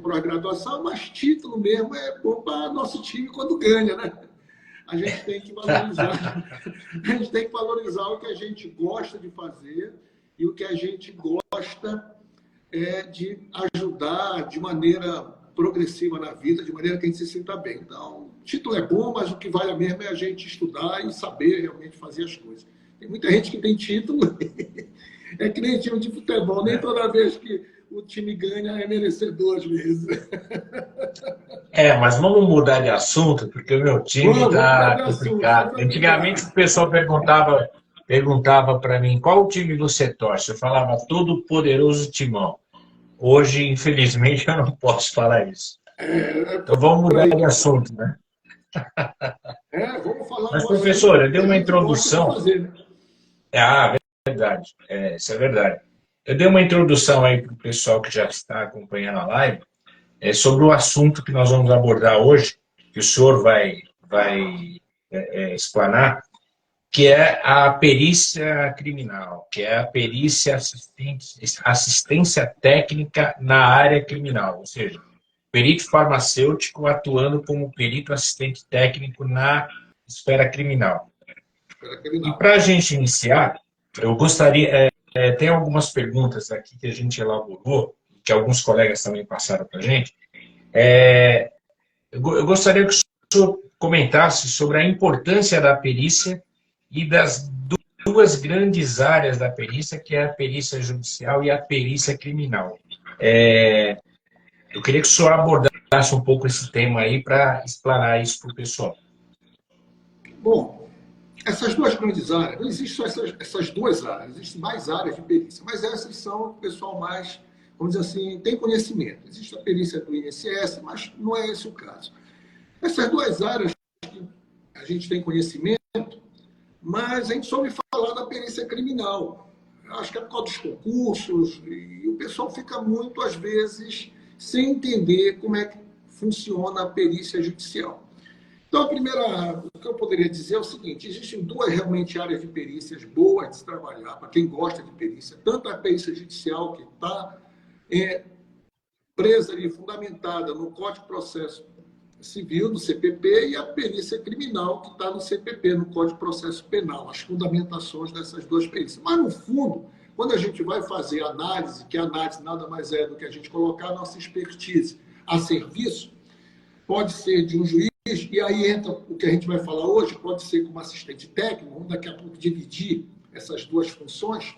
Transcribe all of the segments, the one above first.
pós-graduação, mas título mesmo é bom para nosso time quando ganha, né? A gente tem que valorizar, a gente tem que valorizar o que a gente gosta de fazer e o que a gente gosta de ajudar de maneira progressiva na vida, de maneira que a gente se sinta bem. Então, o título é bom, mas o que vale mesmo é a gente estudar e saber realmente fazer as coisas. Tem muita gente que tem título, é que nem time de futebol, nem toda vez que o time ganha é merecedor às vezes. Mas vamos mudar de assunto, porque o meu time Vamos mudar está de assunto, complicado. vamos Antigamente o brincar. pessoal perguntava para mim qual time você torce. Eu falava todo poderoso Timão. Hoje, infelizmente, eu não posso falar isso. Então vamos Por mudar aí. de assunto, né? Vamos falar Mas, um assunto professor, eu que dei a uma gente gosta de introdução. fazer, né? Ah, verdade. Isso é verdade. Eu dei uma introdução aí para o pessoal que já está acompanhando a live, sobre o assunto que nós vamos abordar hoje, que o senhor vai explanar, que é a perícia criminal, que é a perícia assistência técnica na área criminal, ou seja, perito farmacêutico atuando como perito assistente técnico na esfera criminal. Para E criminal. para a gente iniciar, eu gostaria, tem algumas perguntas aqui que a gente elaborou, que alguns colegas também passaram para a gente. Eu gostaria que o senhor comentasse sobre a importância da perícia e das duas grandes áreas da perícia, que é a perícia judicial e a perícia criminal. Eu queria que o senhor abordasse um pouco esse tema aí para explanar isso para o pessoal. Bom, essas duas grandes áreas, não existem só essas duas áreas, existem mais áreas de perícia, mas essas são o pessoal mais, vamos dizer assim, tem conhecimento. Existe a perícia do INSS, mas não é esse o caso. Essas duas áreas que a gente tem conhecimento, mas a gente só ouve falar da perícia criminal. Acho que é por causa dos concursos, e o pessoal fica muito, às vezes, sem entender como é que funciona a perícia judicial. Então, o que eu poderia dizer é o seguinte: existem duas realmente áreas de perícias boas de se trabalhar, para quem gosta de perícia, tanto a perícia judicial, que está presa e fundamentada no Código de Processo Civil, do CPP, e a perícia criminal, que está no CPP, no Código de Processo Penal, as fundamentações dessas duas perícias. Mas, no fundo, quando a gente vai fazer análise, que a análise nada mais é do que a gente colocar a nossa expertise a serviço, pode ser de um juiz, e aí entra o que a gente vai falar hoje, pode ser como assistente técnico, vamos daqui a pouco dividir essas duas funções,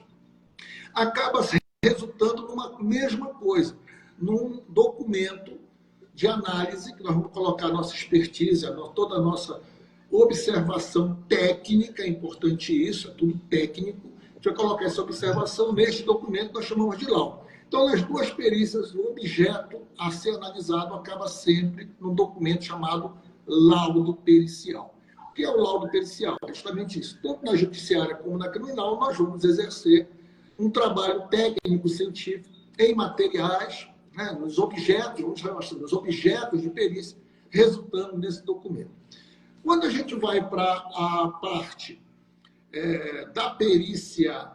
acaba resultando numa mesma coisa, num documento de análise, que nós vamos colocar a nossa expertise, toda a nossa observação técnica, é importante isso, é tudo técnico, a gente vai colocar essa observação neste documento que nós chamamos de laudo. Então, nas duas perícias, o objeto a ser analisado acaba sempre num documento chamado laudo pericial. O que é o laudo pericial? É justamente isso. Tanto na judiciária como na criminal, nós vamos exercer um trabalho técnico-científico em materiais, né, nos objetos, nos objetos de perícia, resultando nesse documento. Quando a gente vai para a parte da perícia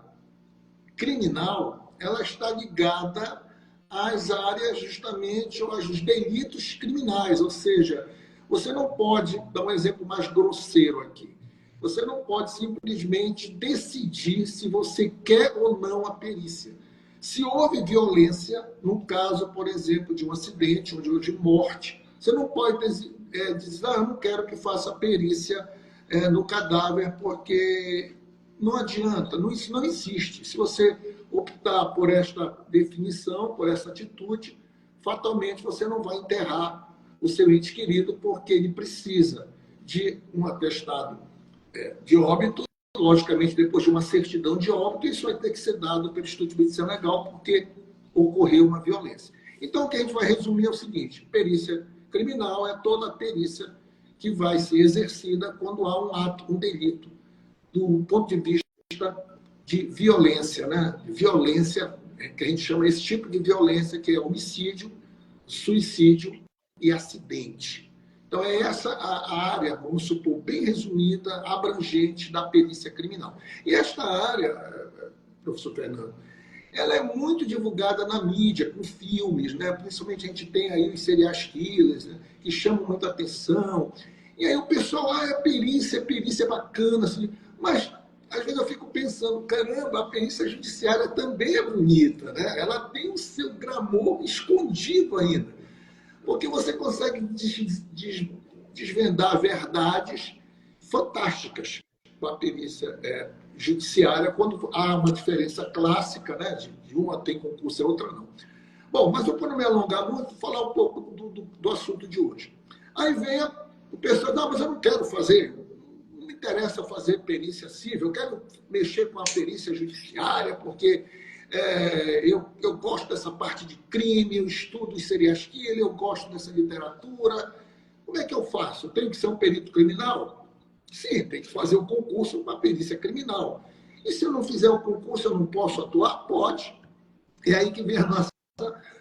criminal, ela está ligada às áreas justamente aos delitos criminais, ou seja, você não pode, dar um exemplo mais grosseiro aqui, você não pode simplesmente decidir se você quer ou não a perícia. Se houve violência, no caso, por exemplo, de um acidente ou de morte, você não pode dizer, eu não quero que faça a perícia no cadáver, porque não adianta, isso não existe. Se você optar por esta definição, por essa atitude, fatalmente você não vai enterrar o seu ente querido, porque ele precisa de um atestado de óbito, logicamente depois de uma certidão de óbito, isso vai ter que ser dado pelo Instituto de Medicina Legal, porque ocorreu uma violência. Então, o que a gente vai resumir é o seguinte: perícia criminal é toda a perícia que vai ser exercida quando há um ato, um delito, do ponto de vista de violência, né? Violência, que a gente chama esse tipo de violência, que é homicídio, suicídio e acidente. Então, é essa a área, vamos supor, bem resumida, abrangente da perícia criminal. E esta área, professor Fernando, ela é muito divulgada na mídia, com filmes, né? Principalmente a gente tem aí os serial killers, né? Que chamam muita atenção. E aí o pessoal, perícia é bacana, assim, mas às vezes eu fico pensando, caramba, a perícia judiciária também é bonita, né? Ela tem o seu glamour escondido ainda, porque você consegue desvendar verdades fantásticas com a perícia judiciária, quando há uma diferença clássica, né? De uma tem concurso e a outra não. Bom, mas eu, para não me alongar muito, vou falar um pouco do assunto de hoje. Aí vem o pessoal, não, mas eu não quero fazer, não me interessa fazer perícia civil, eu quero mexer com a perícia judiciária, porque eu gosto dessa parte de crime, eu estudo os serial killers, eu gosto dessa literatura. Como é que eu faço? Eu tenho que ser um perito criminal? Sim, tem que fazer o concurso para perícia criminal. E se eu não fizer o concurso, eu não posso atuar? Pode. É aí que vem a nossa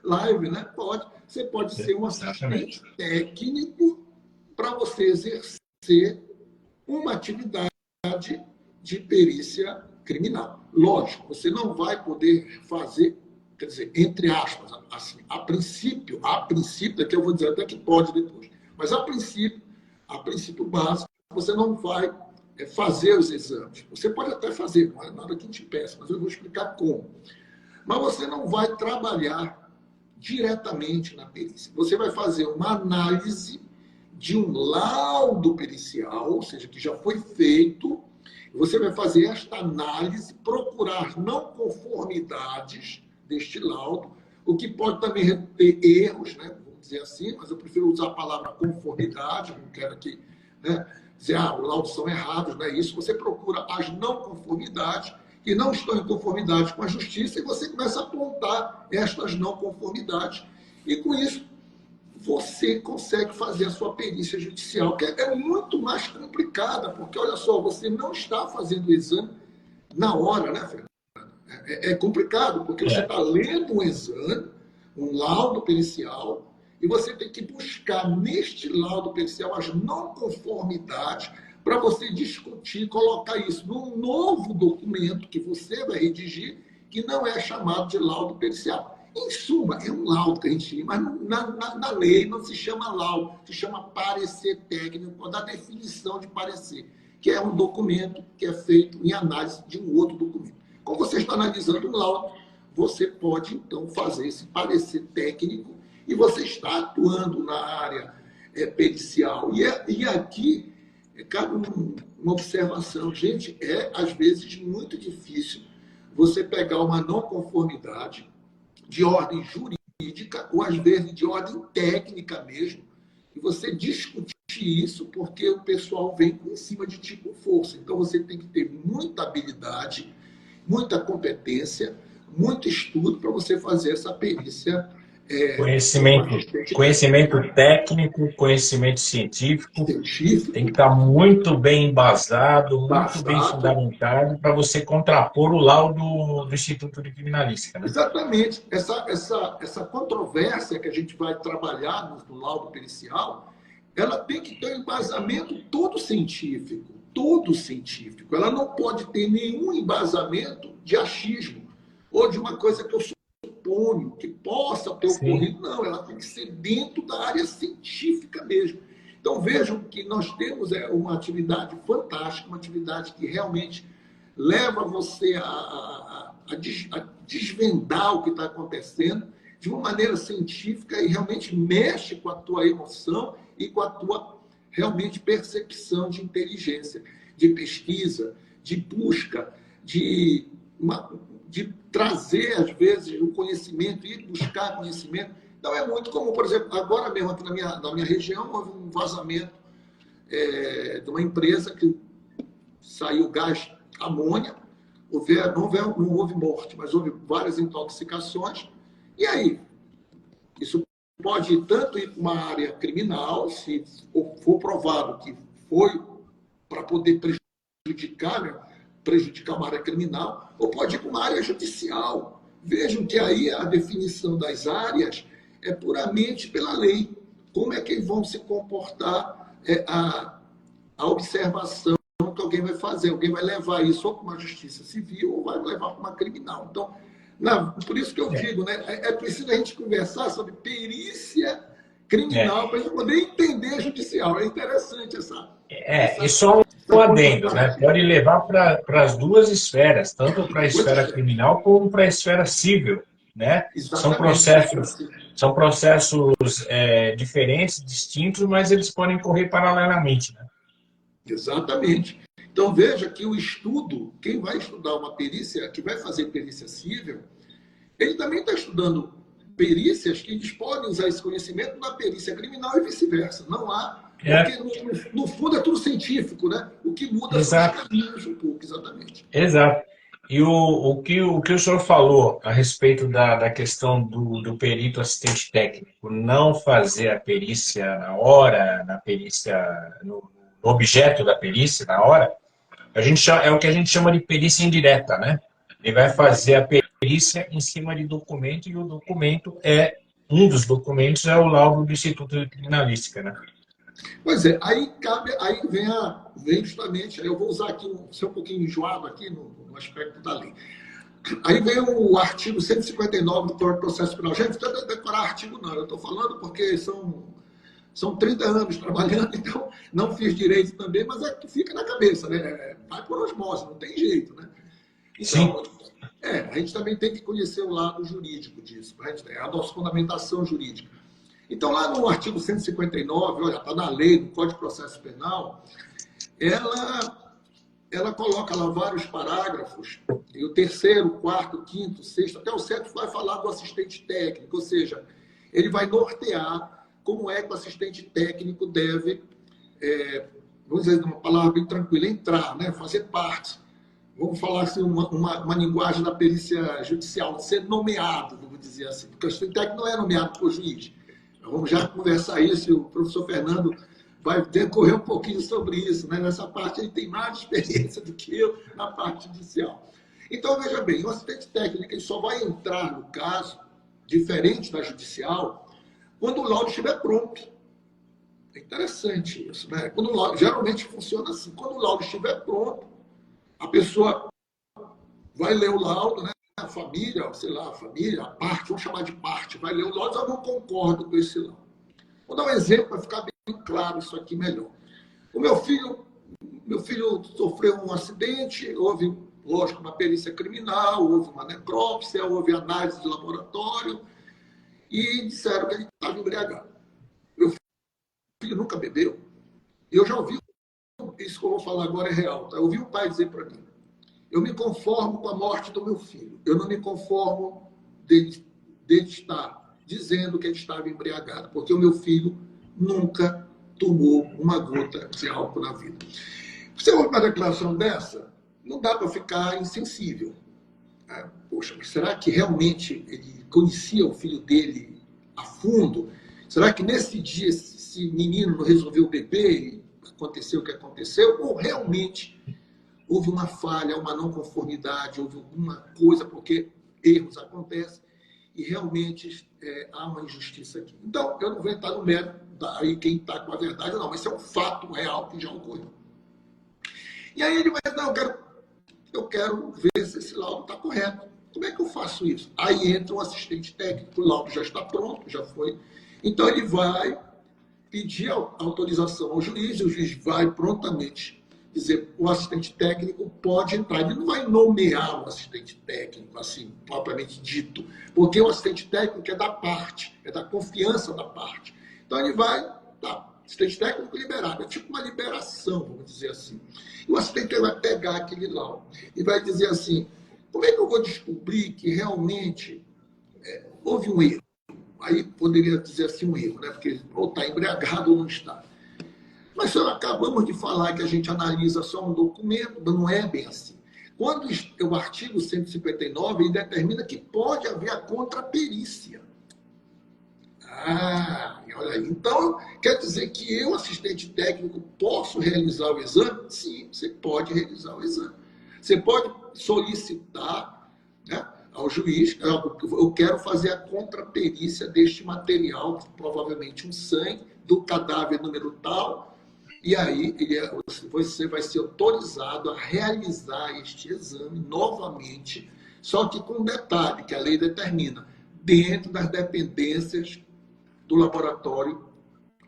live, né? Pode. Você pode ser um assistente técnico para você exercer uma atividade de perícia criminal. Lógico, você não vai poder fazer, quer dizer, entre aspas, assim, a princípio, daqui eu vou dizer até que pode depois, mas a princípio básico, você não vai fazer os exames. Você pode até fazer, não é nada que te peça, mas eu vou explicar como. Mas você não vai trabalhar diretamente na perícia. Você vai fazer uma análise de um laudo pericial, ou seja, que já foi feito. Você vai fazer esta análise, procurar não conformidades deste laudo, o que pode também ter erros, né? Vamos dizer assim, mas eu prefiro usar a palavra conformidade, não quero aqui, né, dizer, os laudos são errados, não é isso. Você procura as não conformidades que não estão em conformidade com a justiça, e você começa a apontar estas não conformidades. E com isso, você consegue fazer a sua perícia judicial, que é muito mais complicada, porque, olha só, você não está fazendo o exame na hora, né, Fernando? É complicado, porque você está lendo um exame, um laudo pericial, e você tem que buscar neste laudo pericial as não conformidades para você discutir, colocar isso num novo documento que você vai redigir, que não é chamado de laudo pericial. Em suma, é um laudo que a gente chama, mas na lei não se chama laudo, se chama parecer técnico, ou da definição de parecer, que é um documento que é feito em análise de um outro documento. Como você está analisando um laudo, você pode, então, fazer esse parecer técnico e você está atuando na área pericial. E aqui, cabe uma observação. Gente, às vezes, muito difícil você pegar uma não conformidade de ordem jurídica, ou às vezes de ordem técnica mesmo, e você discutir isso porque o pessoal vem em cima de ti com força. Então, você tem que ter muita habilidade, muita competência, muito estudo para você fazer essa perícia. Conhecimento técnico, conhecimento científico, tem que estar muito bem embasado, muito bem fundamentado para você contrapor o laudo do Instituto de Criminalística. Né? Exatamente. Essa controvérsia que a gente vai trabalhar no laudo pericial, ela tem que ter um embasamento todo científico. Ela não pode ter nenhum embasamento de achismo ou de uma coisa que eu suponho que possa ter ocorrido. Não, ela tem que ser dentro da área científica mesmo. Então, vejam que nós temos uma atividade fantástica, uma atividade que realmente leva você a desvendar o que está acontecendo de uma maneira científica e realmente mexe com a tua emoção e com a tua realmente percepção de inteligência, de pesquisa, de busca, de trazer, às vezes, o conhecimento e buscar conhecimento. Então, é muito comum, por exemplo, agora mesmo aqui na minha região, houve um vazamento de uma empresa que saiu gás amônia, não houve morte, mas houve várias intoxicações. E aí? Isso pode tanto ir para uma área criminal, se for provado que foi para poder prejudicar uma área criminal, ou pode ir para uma área judicial. Vejam que aí a definição das áreas é puramente pela lei. Como é que vão se comportar a observação que alguém vai fazer? Alguém vai levar isso ou para uma justiça civil ou vai levar para uma criminal. Então, Não, por isso que eu digo, né? É preciso a gente conversar sobre perícia criminal para a gente poder entender judicial. É interessante E só um essa adendo, né? contrapartida. Pode levar para as duas esferas, tanto para a Pois esfera é, criminal como para a esfera civil, né? exatamente. São processos diferentes, distintos, mas eles podem correr paralelamente, né? Exatamente. Então, veja que o estudo, quem vai estudar uma perícia, que vai fazer perícia civil, ele também está estudando perícias que eles podem usar esse conhecimento na perícia criminal e vice-versa. Não há, porque É, no fundo é tudo científico, né? O que muda são os exato, caminhos um pouco, exatamente. exato. E o que o senhor falou a respeito da questão do perito assistente técnico não fazer a perícia na hora, na perícia, no objeto da perícia na hora, é o que a gente chama de perícia indireta, né? Ele vai fazer a perícia em cima de documento e o documento um dos documentos é o laudo do Instituto de Criminalística, né? Pois é, aí vem justamente, aí eu vou usar aqui, ser um pouquinho enjoado aqui no aspecto da lei. Aí vem o artigo 159 do Código de Processo Penal. Gente, não precisa decorar artigo não, eu estou falando porque são 30 anos trabalhando, então não fiz direito também, mas é que fica na cabeça, né? Vai por osmose, não tem jeito, né? Sim, Então, a gente também tem que conhecer o lado jurídico disso, a nossa fundamentação jurídica. Então, lá no artigo 159, olha, está na lei, no Código de Processo Penal, ela coloca lá vários parágrafos, e o terceiro, quarto, quinto, sexto, até o sétimo vai falar do assistente técnico, ou seja, ele vai nortear como é que o assistente técnico deve, vamos dizer, uma palavra bem tranquila, entrar, né, fazer parte. Vamos falar assim, uma linguagem da perícia judicial, ser nomeado, vamos dizer assim, porque o assistente técnico não é nomeado por juiz. Vamos já conversar isso, e o professor Fernando vai decorrer um pouquinho sobre isso, né? Nessa parte ele tem mais experiência do que eu na parte judicial. Então, veja bem, o assistente técnico ele só vai entrar no caso, diferente da judicial, quando o laudo estiver pronto. É interessante isso, né? Quando o laudo, geralmente funciona assim, quando o laudo estiver pronto, a pessoa vai ler o laudo, né? A família, sei lá, a família, a parte, vamos chamar de parte, vai ler o laudo, eu não concordo com esse laudo. Vou dar um exemplo para ficar bem claro isso aqui melhor. O meu filho sofreu um acidente, houve, lógico, uma perícia criminal, houve uma necrópsia, houve análise de laboratório e disseram que ele estava embriagado. Meu filho nunca bebeu. Eu já ouvi, isso que eu vou falar agora é real, tá? Eu ouvi um pai dizer para mim, eu me conformo com a morte do meu filho, eu não me conformo dele estar dizendo que ele estava embriagado, porque o meu filho nunca tomou uma gota de álcool na vida. Você ouve uma declaração dessa, não dá para ficar insensível. Poxa, mas será que realmente ele conhecia o filho dele a fundo? Será que nesse dia esse menino não resolveu beber e aconteceu o que aconteceu? Ou realmente houve uma falha, uma não conformidade, houve alguma coisa, porque erros acontecem e realmente há uma injustiça aqui. Então, eu não vou entrar no mérito aí quem está com a verdade, não, mas isso é um fato real que já ocorreu. E aí ele vai, não, eu quero ver se esse laudo está correto. Como é que eu faço isso? Aí entra um assistente técnico, o laudo já está pronto, já foi. Então ele vai pedir autorização ao juiz, e o juiz vai prontamente dizer o assistente técnico pode entrar. Ele não vai nomear o assistente técnico, assim, propriamente dito, porque o assistente técnico é da parte, é da confiança da parte. Então ele vai, assistente técnico liberado, é tipo uma liberação, vamos dizer assim. E o assistente vai pegar aquele laudo e vai dizer assim, como é que eu vou descobrir que realmente houve um erro? Aí poderia dizer assim um erro, né? Porque ou está embriagado ou não está. Mas acabamos de falar que a gente analisa só um documento, mas não é bem assim. Quando o artigo 159 ele determina que pode haver a contraperícia. Olha aí. Então, quer dizer que eu, assistente técnico, posso realizar o exame? Sim, você pode realizar o exame. Você pode solicitar, né, ao juiz, eu quero fazer a contraperícia deste material, provavelmente um sangue, do cadáver número tal, e aí você vai ser autorizado a realizar este exame novamente Só que com um detalhe que a lei determina, dentro das dependências do laboratório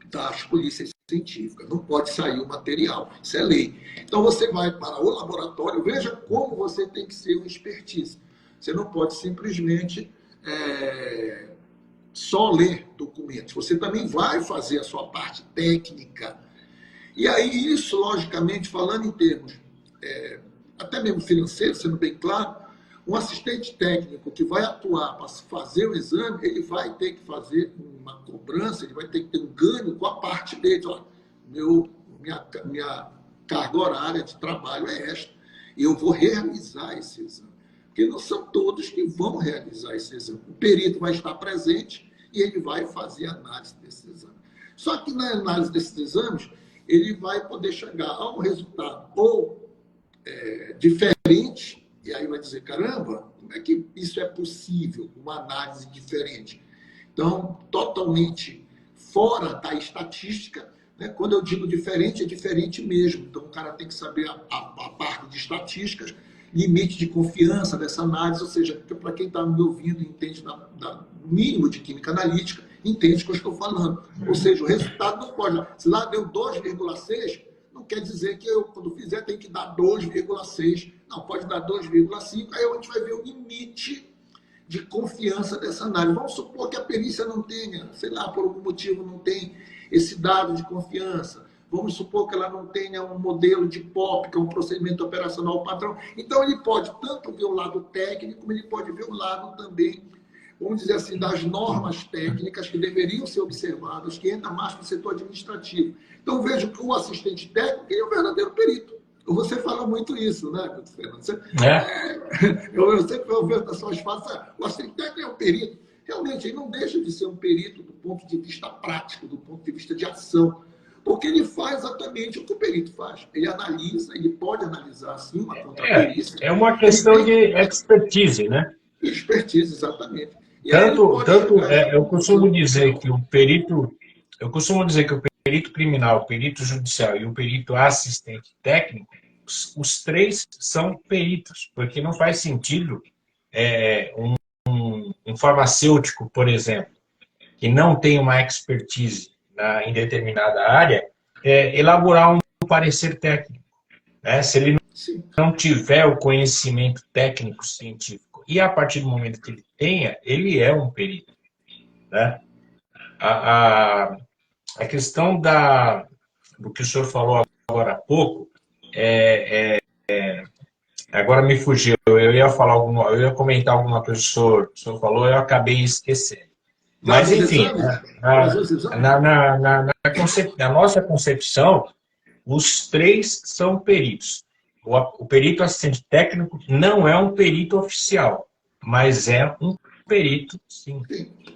das polícias científicas. Não pode sair o material, isso é lei. Então você vai para o laboratório, veja como você tem que ser um expertise. Você não pode simplesmente só ler documentos, você também vai fazer a sua parte técnica. E aí isso, logicamente, falando em termos até mesmo financeiros, sendo bem claro, um assistente técnico que vai atuar para fazer o exame, ele vai ter que fazer uma cobrança, ele vai ter que ter um ganho com a parte dele. Ó, minha carga horária de trabalho é esta, e eu vou realizar esse exame. Porque não são todos que vão realizar esse exame. O perito vai estar presente e ele vai fazer a análise desse exame. Só que na análise desses exames, ele vai poder chegar a um resultado ou diferente, e aí vai dizer, caramba, como é que isso é possível, uma análise diferente? Então, totalmente fora da estatística, né? Quando eu digo diferente, é diferente mesmo. Então, o cara tem que saber a parte de estatísticas, limite de confiança dessa análise, ou seja, para quem está me ouvindo e entende no mínimo de química analítica, entende o que eu estou falando. Ou seja, o resultado não pode... Se lá deu 2,6, não quer dizer que eu, quando fizer, tenho que dar 2,6. Não, pode dar 2,5. Aí a gente vai ver o limite de confiança dessa análise. Vamos supor que a perícia não tenha, sei lá, por algum motivo não tem esse dado de confiança. Vamos supor que ela não tenha um modelo de POP, que é um procedimento operacional padrão. Então, ele pode tanto ver o lado técnico, como ele pode ver o lado também, vamos dizer assim, das normas técnicas que deveriam ser observadas, que entra mais no setor administrativo. Então, vejo que o assistente técnico é o verdadeiro perito. Você fala muito isso, né, Fernando? Eu sempre ouvi das suas falas, o assistente técnico é um perito. Realmente, ele não deixa de ser um perito do ponto de vista prático, do ponto de vista de ação, porque ele faz exatamente o que o perito faz. Ele analisa, ele pode analisar, sim, uma contraperícia. É uma questão de expertise, né? Expertise, exatamente. Eu costumo dizer que o perito criminal, o perito judicial e o perito assistente técnico, os três são peritos, porque não faz sentido um farmacêutico, por exemplo, que não tem uma expertise em determinada área, elaborar um parecer técnico, né? Se ele não tiver o conhecimento técnico científico, e a partir do momento que ele tenha, ele é um perito, né? A questão do que o senhor falou agora há pouco, agora me fugiu, eu ia comentar alguma coisa que o senhor falou, eu acabei esquecendo. Mas, enfim, na nossa concepção, os três são peritos. O perito assistente técnico não é um perito oficial, mas é um perito, sim.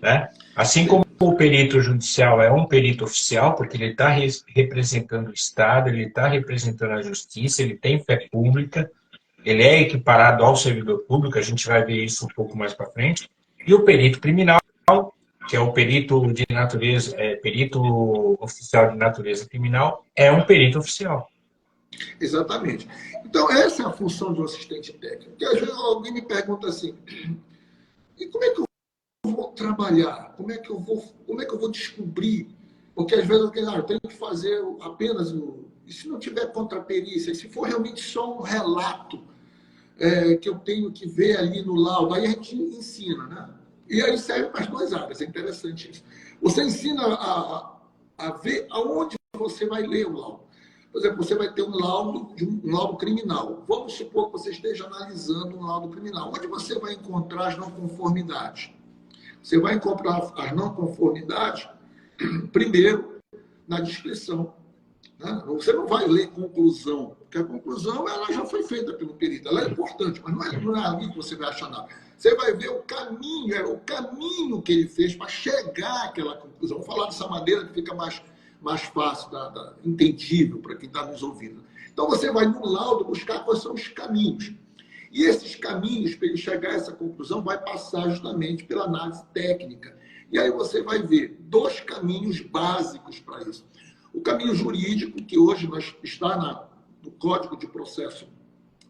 Né? Assim como o perito judicial é um perito oficial, porque ele está representando o Estado, ele está representando a justiça, ele tem fé pública, ele é equiparado ao servidor público, a gente vai ver isso um pouco mais para frente, e o perito criminal, que é o perito de natureza, perito oficial de natureza criminal, é um perito oficial. Exatamente. Então, essa é a função de um assistente técnico. Porque às vezes alguém me pergunta assim, e como é que eu vou trabalhar? Como é que eu vou descobrir? Porque às vezes eu tenho que fazer apenas e se não tiver contraperícia, se for realmente só um relato que eu tenho que ver ali no laudo, aí a gente ensina, né? E aí serve para as duas áreas, é interessante isso. Você ensina a ver aonde você vai ler o laudo. Por exemplo, você vai ter um laudo criminal. Vamos supor que você esteja analisando um laudo criminal. Onde você vai encontrar as não conformidades? Você vai encontrar as não conformidades, primeiro, na descrição. Né? Você não vai ler conclusão, porque a conclusão ela já foi feita pelo perito. Ela é importante, mas não é ali que você vai achar nada. Você vai ver o caminho que ele fez para chegar àquela conclusão. Vou falar dessa maneira que fica mais fácil, entendível para quem está nos ouvindo. Então, você vai no laudo buscar quais são os caminhos. E esses caminhos, para ele chegar a essa conclusão, vai passar justamente pela análise técnica. E aí você vai ver dois caminhos básicos para isso. O caminho jurídico, que hoje está no Código de Processo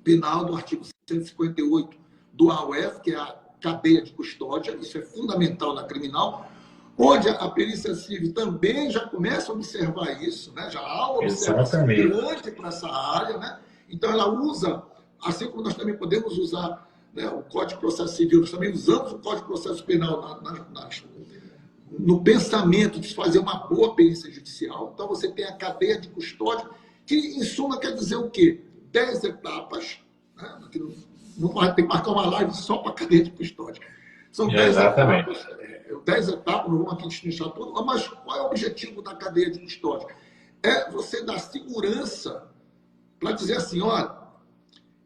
Penal, do artigo 158, do AOF, que é a cadeia de custódia, isso é fundamental na criminal, onde a perícia civil também já começa a observar isso, né? Já há uma observação grande para essa área, né? Então ela usa, assim como nós também podemos usar, né, o Código de Processo Civil, nós também usamos o Código de Processo Penal no pensamento de fazer uma boa perícia judicial. Então você tem a cadeia de custódia, que em suma quer dizer o quê? 10 etapas, né? Não vai ter que marcar uma live só para a cadeia de custódia. São 10 etapas, 10 etapas, não vamos aqui destrinchar tudo, mas qual é o objetivo da cadeia de custódia? É você dar segurança para dizer assim, olha,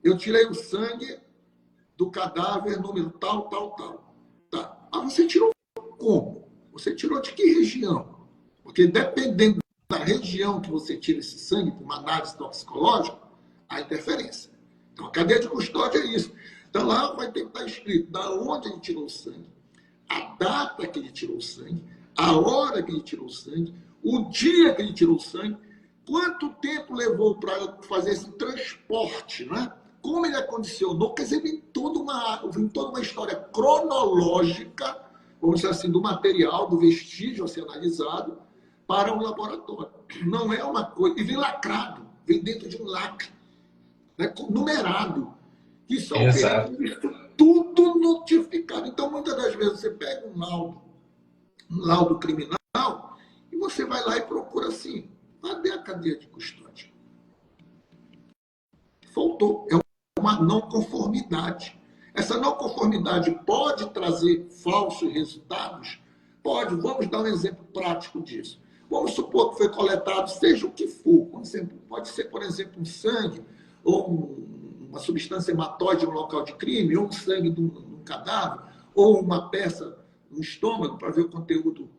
eu tirei o sangue do cadáver número tal, tal, tal. Tá. Mas você tirou como? Você tirou de que região? Porque dependendo da região que você tira esse sangue, por uma análise toxicológica, há interferência. Então, a cadeia de custódia é isso. Então, lá vai ter que estar escrito da onde ele tirou o sangue, a data que ele tirou o sangue, a hora que ele tirou o sangue, o dia que ele tirou o sangue, quanto tempo levou para fazer esse transporte, né? Como ele acondicionou, quer dizer, vem toda uma história cronológica, vamos dizer assim, do material, do vestígio a ser analisado para um laboratório. Não é uma coisa... E vem lacrado, vem dentro de um lacre, né, numerado. Isso é tudo notificado. Então, muitas das vezes, você pega um laudo criminal, e você vai lá e procura assim, cadê a cadeia de custódia? Faltou. É uma não conformidade. Essa não conformidade pode trazer falsos resultados? Pode. Vamos dar um exemplo prático disso. Vamos supor que foi coletado, seja o que for. Pode ser, por exemplo, um sangue ou uma substância hematóide no local de crime, ou um sangue de um cadáver, ou uma peça no estômago para ver o conteúdo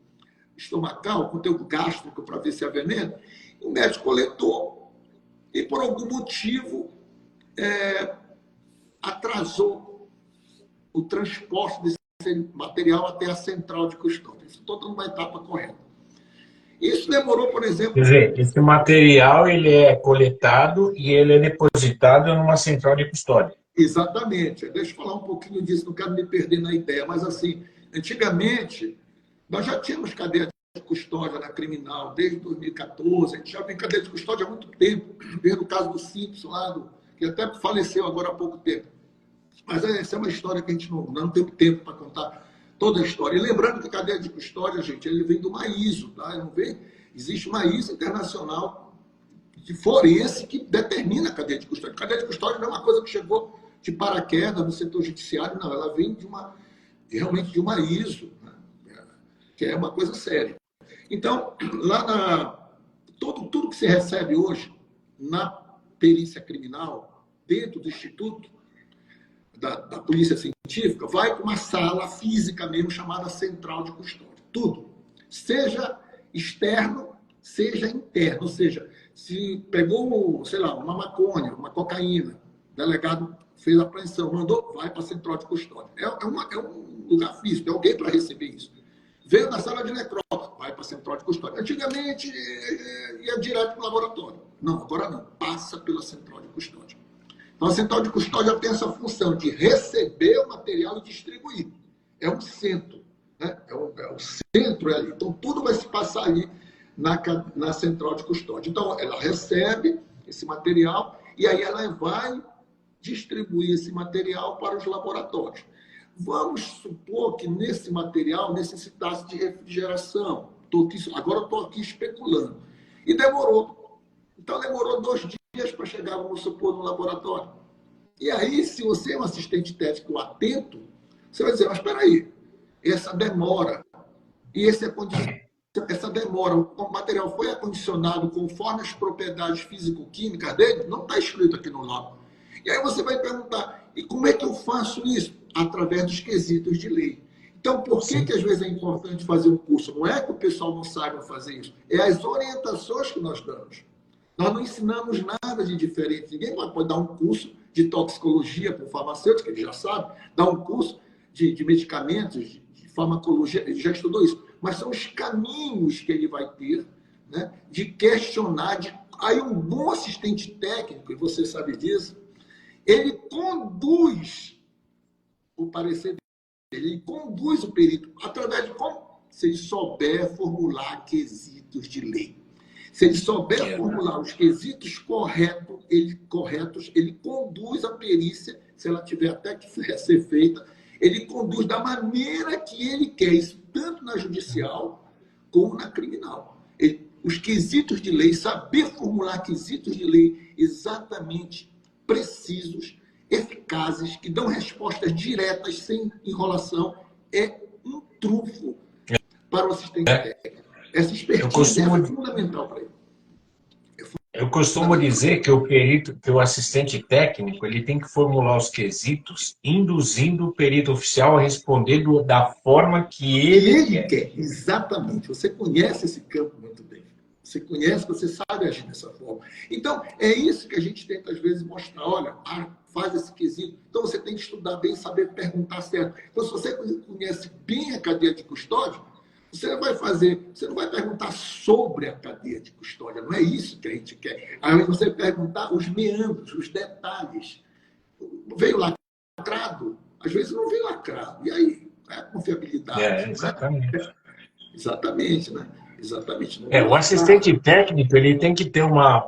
estomacal, o conteúdo gástrico para ver se é veneno. O médico coletou e, por algum motivo, atrasou o transporte desse material até a central de custódia. Isso toda uma etapa correta. Isso demorou, por exemplo... Quer dizer, esse material ele é coletado e ele é depositado numa central de custódia. Exatamente. Deixa eu falar um pouquinho disso, não quero me perder na ideia, mas assim, antigamente, nós já tínhamos cadeia de custódia na criminal, desde 2014, a gente já tem cadeia de custódia há muito tempo, desde o caso do Simpson, que até faleceu agora há pouco tempo. Mas essa é uma história que a gente não tem tempo para contar toda a história. E lembrando que a cadeia de custódia, gente, ele vem de uma ISO, tá? Não vem? Existe uma ISO internacional de forense que determina a cadeia de custódia. A cadeia de custódia não é uma coisa que chegou de paraquedas no setor judiciário, não. Ela vem realmente de uma ISO, né? Que é uma coisa séria. Então, tudo que se recebe hoje na perícia criminal, dentro do Instituto da Polícia Científica, vai para uma sala física mesmo, chamada Central de Custódia. Tudo. Seja externo, seja interno. Ou seja, se pegou, sei lá, uma maconha, uma cocaína, o delegado fez a apreensão, mandou, vai para a Central de Custódia. É um lugar físico, tem alguém para receber isso. Veio na sala de necrópsia, vai para a Central de Custódia. Antigamente, ia direto para o laboratório. Não, agora não. Passa pela Central de Custódia. Então, a Central de Custódia tem essa função de receber o material e distribuir. É um centro, né? É o centro ali. Então, tudo vai se passar ali na Central de Custódia. Então, ela recebe esse material e aí ela vai distribuir esse material para os laboratórios. Vamos supor que nesse material necessitasse de refrigeração. Agora eu estou aqui especulando. E demorou. Então, demorou 2 dias para chegar, vamos supor, no laboratório. E aí, se você é um assistente técnico atento, você vai dizer, mas espera aí, essa demora, e essa demora, o material foi acondicionado conforme as propriedades físico-químicas dele, não está escrito aqui no laudo. E aí você vai perguntar, e como é que eu faço isso? Através dos quesitos de lei. Então, por que às vezes é importante fazer um curso? Não é que o pessoal não saiba fazer isso, é as orientações que nós damos. Nós não ensinamos nada de diferente. Ninguém pode dar um curso de toxicologia para o farmacêutico, ele já sabe, dar um curso de medicamentos, de farmacologia, ele já estudou isso. Mas são os caminhos que ele vai ter, né, de questionar. Aí um bom assistente técnico, e você sabe disso, ele conduz o parecer dele. Ele conduz o perito através de como? Se ele souber formular quesitos de lei. Se ele souber formular os quesitos corretos, ele conduz a perícia, se ela tiver até que ser feita, ele conduz da maneira que ele quer, isso tanto na judicial como na criminal. Os quesitos de lei, saber formular quesitos de lei exatamente precisos, eficazes, que dão respostas diretas, sem enrolação, é um trunfo para o assistente técnico. Essa expertise é fundamental para ele. Eu costumo dizer que o perito, que o assistente técnico, ele tem que formular os quesitos, induzindo o perito oficial a responder da forma que ele quer. Exatamente. Você conhece esse campo muito bem. Você conhece, você sabe agir dessa forma. Então, é isso que a gente tenta, às vezes, mostrar. Olha, faz esse quesito. Então, você tem que estudar bem, saber perguntar certo. Então, se você conhece bem a cadeia de custódia, você não vai perguntar sobre a cadeia de custódia, não é isso que a gente quer. Aí você vai perguntar os meandros, os detalhes. Veio lacrado? Às vezes não veio lacrado. E aí? É a confiabilidade. Exatamente. Né? Exatamente, né? Exatamente. O assistente técnico, ele tem que ter uma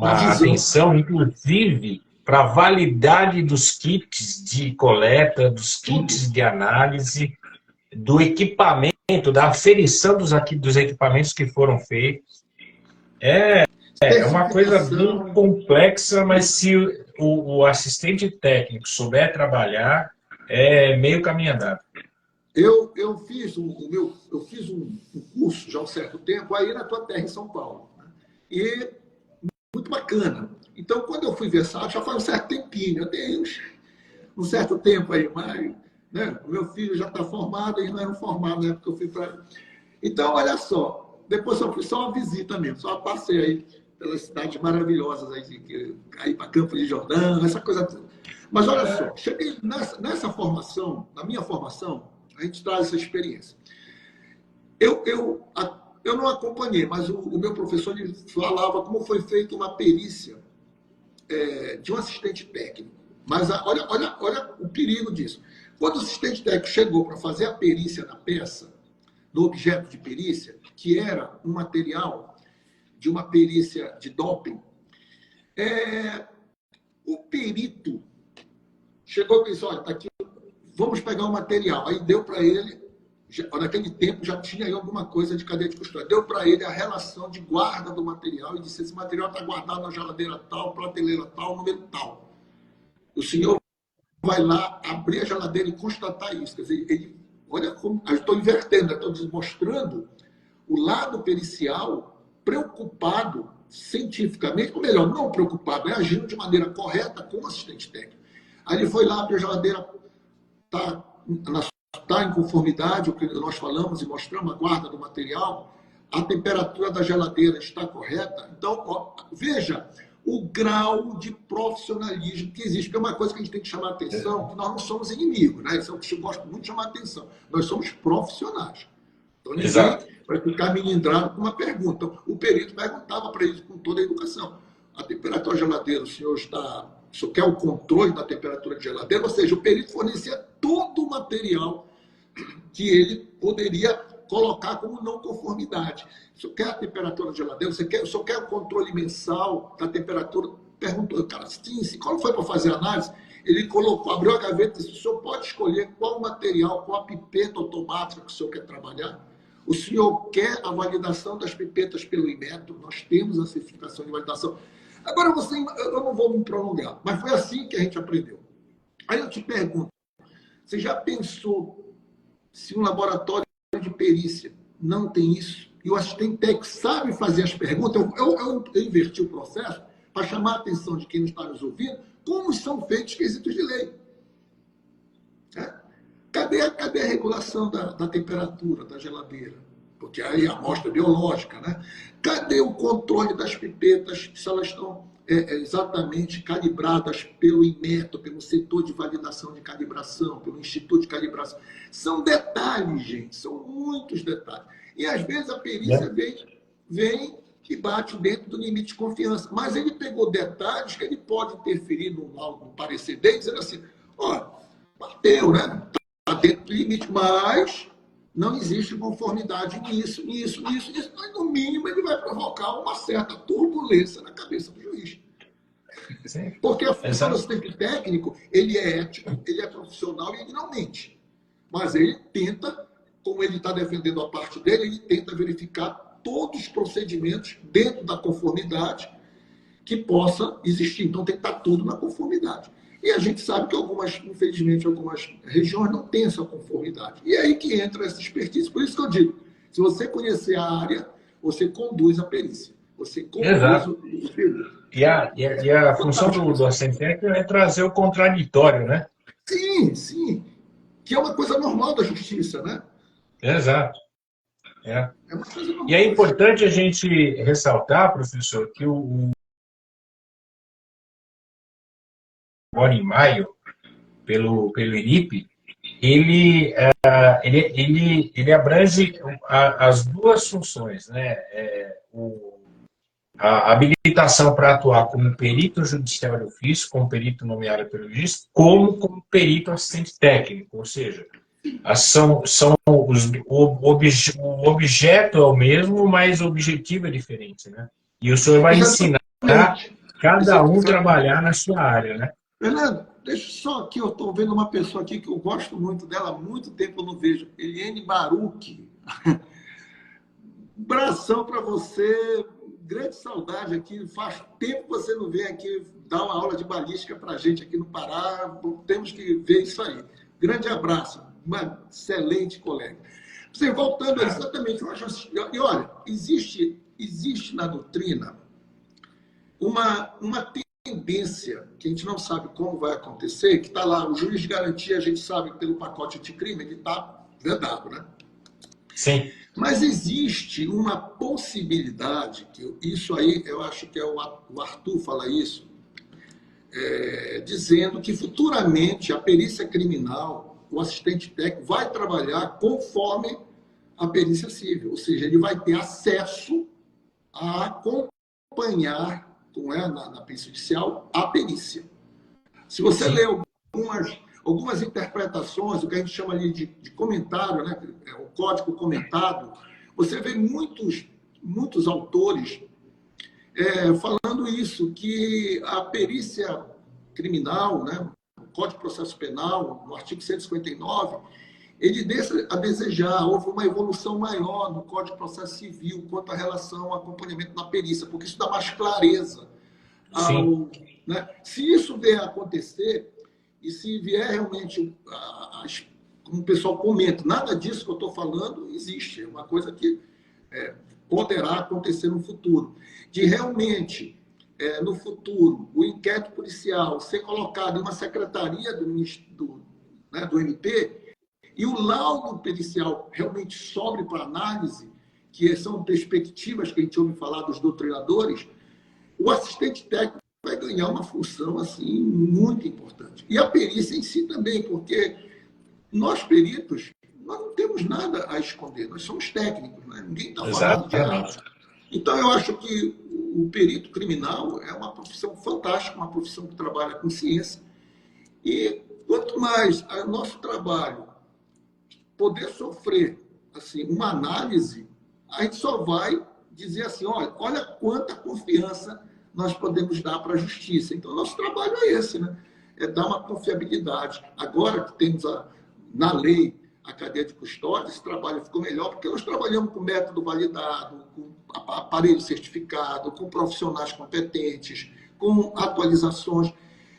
atenção, inclusive, para a validade dos kits de coleta, dos kits de análise, do equipamento, da aferição dos equipamentos que foram feitos. É uma coisa bem complexa, mas se o assistente técnico souber trabalhar, é meio caminho andado. Eu fiz um curso já há um certo tempo aí na tua terra, em São Paulo. Né? E muito bacana. Então, quando eu fui versar, já faz um certo tempinho, eu tenho um certo tempo aí, mas né, o meu filho já está formado, eles não eram formados na época que eu fui para... Então, olha só, depois eu fui só uma visita mesmo, só passei aí pelas cidades maravilhosas, aí para Campo de Jordão, essa coisa toda. Mas olha só, cheguei nessa formação, na minha formação, a gente traz essa experiência. Eu não acompanhei, mas o meu professor ele falava como foi feita uma perícia de um assistente técnico. Mas olha o perigo disso. Quando o assistente técnico chegou para fazer a perícia na peça, no objeto de perícia, que era um material de uma perícia de doping, o perito chegou e pensou, olha, tá aqui, vamos pegar o material. Aí deu para ele, naquele tempo já tinha aí alguma coisa de cadeia de custódia, deu para ele a relação de guarda do material e disse, esse material está guardado na geladeira tal, prateleira tal, número tal. O senhor vai lá abrir a geladeira e constatar isso. Quer dizer, olha como, eu estou invertendo, estou mostrando o lado pericial preocupado cientificamente, ou melhor, não preocupado, agindo de maneira correta com o assistente técnico. Aí ele foi lá, abriu a geladeira, está em conformidade, o que nós falamos e mostramos, a guarda do material, a temperatura da geladeira está correta. Então, veja o grau de profissionalismo que existe, que é uma coisa que a gente tem que chamar a atenção, que nós não somos inimigos, né? Isso é o que eu gosto muito de chamar a atenção. Nós somos profissionais. Então, ninguém vai ficar melindrado com uma pergunta. Então, o perito perguntava para ele com toda a educação. A temperatura da geladeira, o senhor quer o controle da temperatura de geladeira? Ou seja, o perito fornecia todo o material que ele poderia colocar como não conformidade. O senhor quer a temperatura da geladeira? O senhor quer o controle mensal da temperatura? Perguntou, cara, sim. Quando foi para fazer a análise, ele abriu a gaveta e disse, o senhor pode escolher qual material, qual a pipeta automática que o senhor quer trabalhar? O senhor quer a validação das pipetas pelo Inmetro? Nós temos a certificação de validação. Agora, eu não vou me prolongar, mas foi assim que a gente aprendeu. Aí eu te pergunto, você já pensou se um laboratório de perícia não tem isso? E o assistente técnico sabe fazer as perguntas? Eu inverti o processo para chamar a atenção de quem está nos ouvindo, como são feitos quesitos de lei. Cadê a regulação da temperatura da geladeira? Porque aí a amostra biológica, né? Cadê o controle das pipetas, se elas estão exatamente calibradas pelo Inmetro, pelo setor de validação de calibração, pelo Instituto de Calibração? São detalhes, gente, são muitos detalhes. E às vezes a perícia vem e bate dentro do limite de confiança. Mas ele pegou detalhes que ele pode interferir no parecer dele, dizendo assim, Olha, bateu, né? Está dentro do limite, mas não existe conformidade nisso. Mas, no mínimo, ele vai provocar uma certa turbulência na cabeça do juiz. Sim. Porque a função do Exato. assistente técnico, ele é ético, ele é profissional e ele não mente. Mas ele tenta, como ele está defendendo a parte dele, ele tenta verificar todos os procedimentos dentro da conformidade que possa existir. Então tem que estar tudo na conformidade. E a gente sabe que infelizmente, algumas regiões não têm essa conformidade. E é aí que entra essa expertise. Por isso que eu digo, se você conhecer a área, você conduz a perícia. Você conduz Exato. o período. E a função do assistente técnico é trazer o contraditório, né? Sim, sim. Que é uma coisa normal da justiça, né? Exato. É. É uma coisa normal. E é importante a gente ressaltar, professor, que agora em maio, pelo INIP, ele abrange as duas funções, né? A habilitação para atuar como perito judicial de ofício, como perito nomeado pelo juiz, como perito assistente técnico, ou seja, o objeto é o mesmo, mas o objetivo é diferente, né? E o senhor vai ensinar cada um trabalhar na sua área, né? Fernando, deixa só aqui, eu estou vendo uma pessoa aqui que eu gosto muito dela, há muito tempo eu não vejo, Eliane Baruch. Abração para você, grande saudade aqui, faz tempo que você não vem aqui dar uma aula de balística para a gente aqui no Pará, temos que ver isso aí. Grande abraço, uma excelente colega. Você voltando exatamente, e olha, existe na doutrina uma tendência, que a gente não sabe como vai acontecer, que está lá, o juiz de garantia, a gente sabe pelo pacote anticrime, ele está vedado, né? Sim. Mas existe uma possibilidade, que isso aí, eu acho que o Arthur fala isso, dizendo que futuramente a perícia criminal, o assistente técnico vai trabalhar conforme a perícia civil, ou seja, ele vai ter acesso a acompanhar na perícia judicial, a perícia. Se você ler algumas interpretações, o que a gente chama ali de comentário, né, o código comentado, você vê muitos autores falando isso, que a perícia criminal, né, o Código de Processo Penal, no artigo 159, ele deixa a desejar. Houve uma evolução maior no Código de Processo Civil quanto à relação ao acompanhamento na perícia, porque isso dá mais clareza. Né? Se isso vier a acontecer, e se vier realmente, como o pessoal comenta, nada disso que eu estou falando existe, é uma coisa que poderá acontecer no futuro. De realmente, no futuro, o inquérito policial ser colocado em uma secretaria do MP, e o laudo pericial realmente sobre para análise, que são perspectivas que a gente ouve falar dos doutrinadores, o assistente técnico vai ganhar uma função assim, muito importante. E a perícia em si também, porque nós peritos, nós não temos nada a esconder, nós somos técnicos, né? Ninguém está falando de nada. Então, eu acho que o perito criminal é uma profissão fantástica, uma profissão que trabalha com ciência. E quanto mais o nosso trabalho poder sofrer assim, uma análise, a gente só vai dizer assim, olha quanta confiança nós podemos dar para a justiça. Então, nosso trabalho é esse, né? É dar uma confiabilidade. Agora que temos na lei a cadeia de custódia, esse trabalho ficou melhor, porque nós trabalhamos com método validado, com aparelho certificado, com profissionais competentes, com atualizações.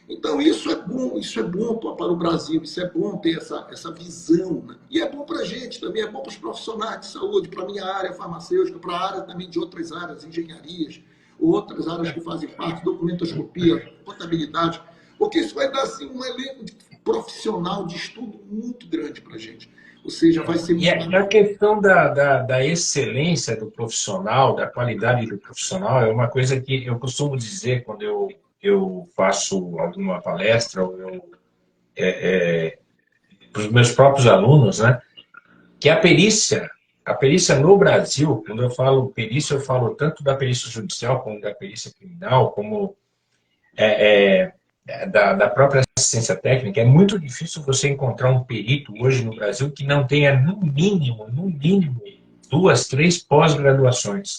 Então, isso é bom para o Brasil, isso é bom ter essa visão. Né? E é bom para a gente também, é bom para os profissionais de saúde, para a minha área farmacêutica, para a área também de outras áreas, engenharias, outras áreas que fazem parte, documentoscopia, contabilidade, porque isso vai dar assim, um elenco profissional de estudo muito grande para a gente. Ou seja, vai ser... E a questão da excelência do profissional, da qualidade do profissional, é uma coisa que eu costumo dizer quando eu faço alguma palestra, ou para os meus próprios alunos, né, que a perícia no Brasil, quando eu falo perícia, eu falo tanto da perícia judicial como da perícia criminal, como da própria assistência técnica, é muito difícil você encontrar um perito hoje no Brasil que não tenha, no mínimo, 2, 3 pós-graduações.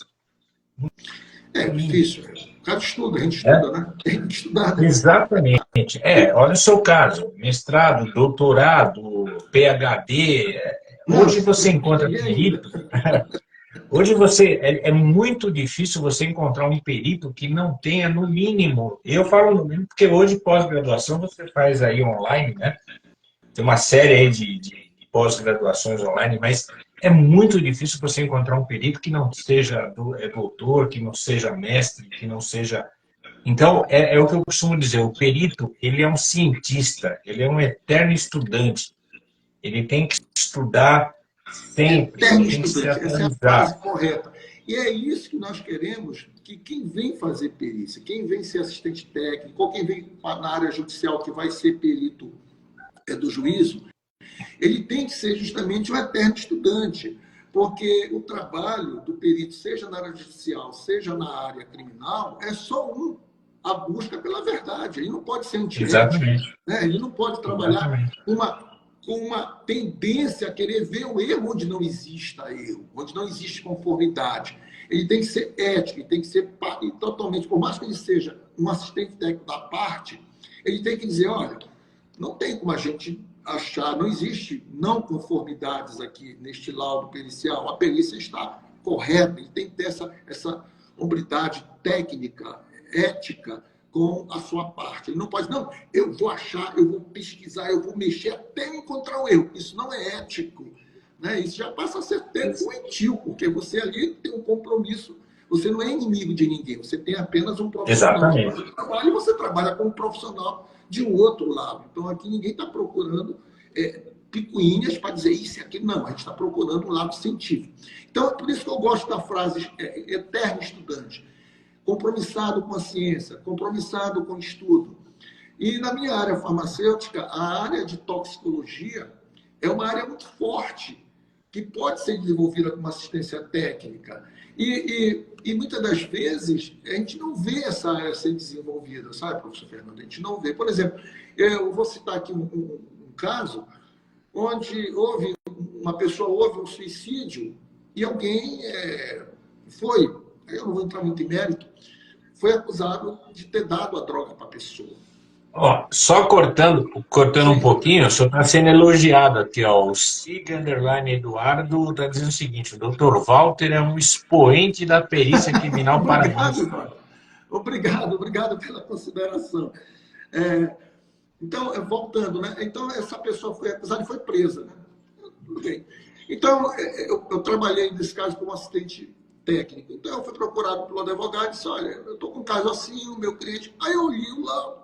É No mínimo, difícil. O cara estuda, a gente né? estuda, né? Tem que estudar, né? Exatamente. Olha o seu caso, mestrado, doutorado, PhD. Não, Hoje você encontra e ainda. perito. Hoje você é muito difícil você encontrar um perito que não tenha no mínimo. Eu falo no mínimo porque hoje pós-graduação você faz aí online, né? Tem uma série aí de pós-graduações online, mas é muito difícil você encontrar um perito que não seja doutor, que não seja mestre, que não seja. Então, é o que eu costumo dizer, o perito, ele é um cientista, ele é um eterno estudante, ele tem que estudar sempre, Eterno ele tem que se estudante, essa é a atualizar. frase correta. E é isso que nós queremos que quem vem fazer perícia, quem vem ser assistente técnico, ou quem vem na área judicial que vai ser perito do juízo, ele tem que ser justamente um eterno estudante, porque o trabalho do perito, seja na área judicial, seja na área criminal, é só a busca pela verdade. Ele não pode ser antiético, Exatamente, né? Ele não pode trabalhar exatamente. com uma tendência a querer ver o erro onde não exista erro, onde não existe conformidade. Ele tem que ser ético, ele tem que ser totalmente, por mais que ele seja um assistente técnico da parte, ele tem que dizer, olha, não tem como a gente achar, não existe não conformidades aqui neste laudo pericial. A perícia está correta, ele tem que ter essa hombridade técnica, ética com a sua parte. Ele não pode, não, eu vou achar, eu vou pesquisar, eu vou mexer até encontrar o erro. Isso não é ético. Né? Isso já passa a ser até doentio, porque você ali tem um compromisso. Você não é inimigo de ninguém, você tem apenas um profissional que faz Exatamente. o trabalho e você trabalha com um profissional de um outro lado. Então, aqui ninguém está procurando picuinhas para dizer isso e aquilo. Não, a gente está procurando um lado científico. Então, é por isso que eu gosto da frase eterno estudante. Compromissado com a ciência, compromissado com o estudo. E na minha área farmacêutica, a área de toxicologia é uma área muito forte, que pode ser desenvolvida com uma assistência técnica. E muitas das vezes a gente não vê essa área ser desenvolvida, sabe, professor Fernando? A gente não vê. Por exemplo, eu vou citar aqui um caso onde uma pessoa houve um suicídio e alguém foi, eu não vou entrar muito em mérito, foi acusado de ter dado a droga para a pessoa. Ó, só cortando um Sim. pouquinho, o senhor está sendo elogiado aqui, ó. O Sig Underline Eduardo está dizendo o seguinte: o Dr. Walter é um expoente da perícia criminal Obrigado, paraense. Eduardo. Obrigado pela consideração. Então, voltando, né? Então, essa pessoa foi acusada e foi presa, né? Tudo bem. Então, eu trabalhei nesse caso como assistente técnico. Então, eu fui procurado pelo advogado e disse, olha, eu estou com um caso assim, o meu cliente... Aí eu li o laudo.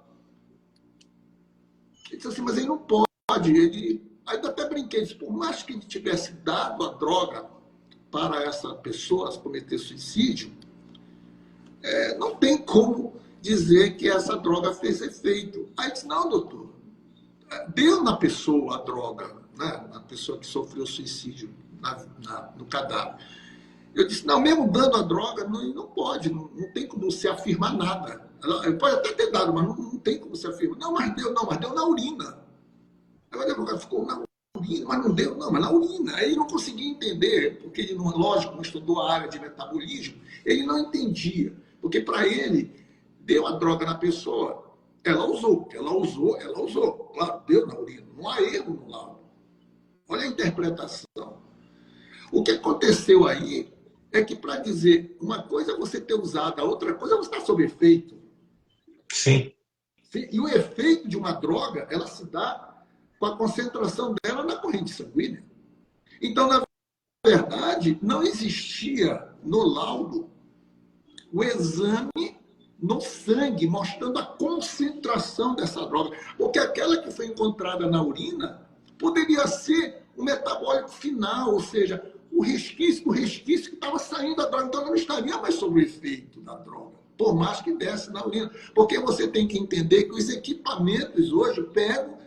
Ele disse assim, mas ele não pode. Aí eu até brinquei, disse, por mais que ele tivesse dado a droga para essa pessoa cometer suicídio, não tem como dizer que essa droga fez efeito. Aí disse, não, doutor, deu na pessoa a droga, né? Na pessoa que sofreu suicídio no cadáver. Eu disse, não, mesmo dando a droga, não pode, não tem como se afirmar nada. Ela pode até ter dado, mas não tem como se afirmar. Não, mas deu na urina. Aí o advogado ficou na urina, mas não deu, não, mas na urina. Aí ele não conseguia entender, porque ele, lógico, não estudou a área de metabolismo, ele não entendia. Porque para ele, deu a droga na pessoa, ela usou. Claro, deu na urina. Não há erro no laudo. Olha a interpretação. O que aconteceu aí é que, para dizer uma coisa é você ter usado, a outra coisa é você estar sob efeito. Sim. E o efeito de uma droga, ela se dá com a concentração dela na corrente sanguínea. Então, na verdade, não existia no laudo o exame no sangue, mostrando a concentração dessa droga. Porque aquela que foi encontrada na urina poderia ser o metabólico final, ou seja, o resquício que estava saindo da droga. Então, não estaria mais sob o efeito da droga, por mais que desse na urina. Porque você tem que entender que os equipamentos hoje pegam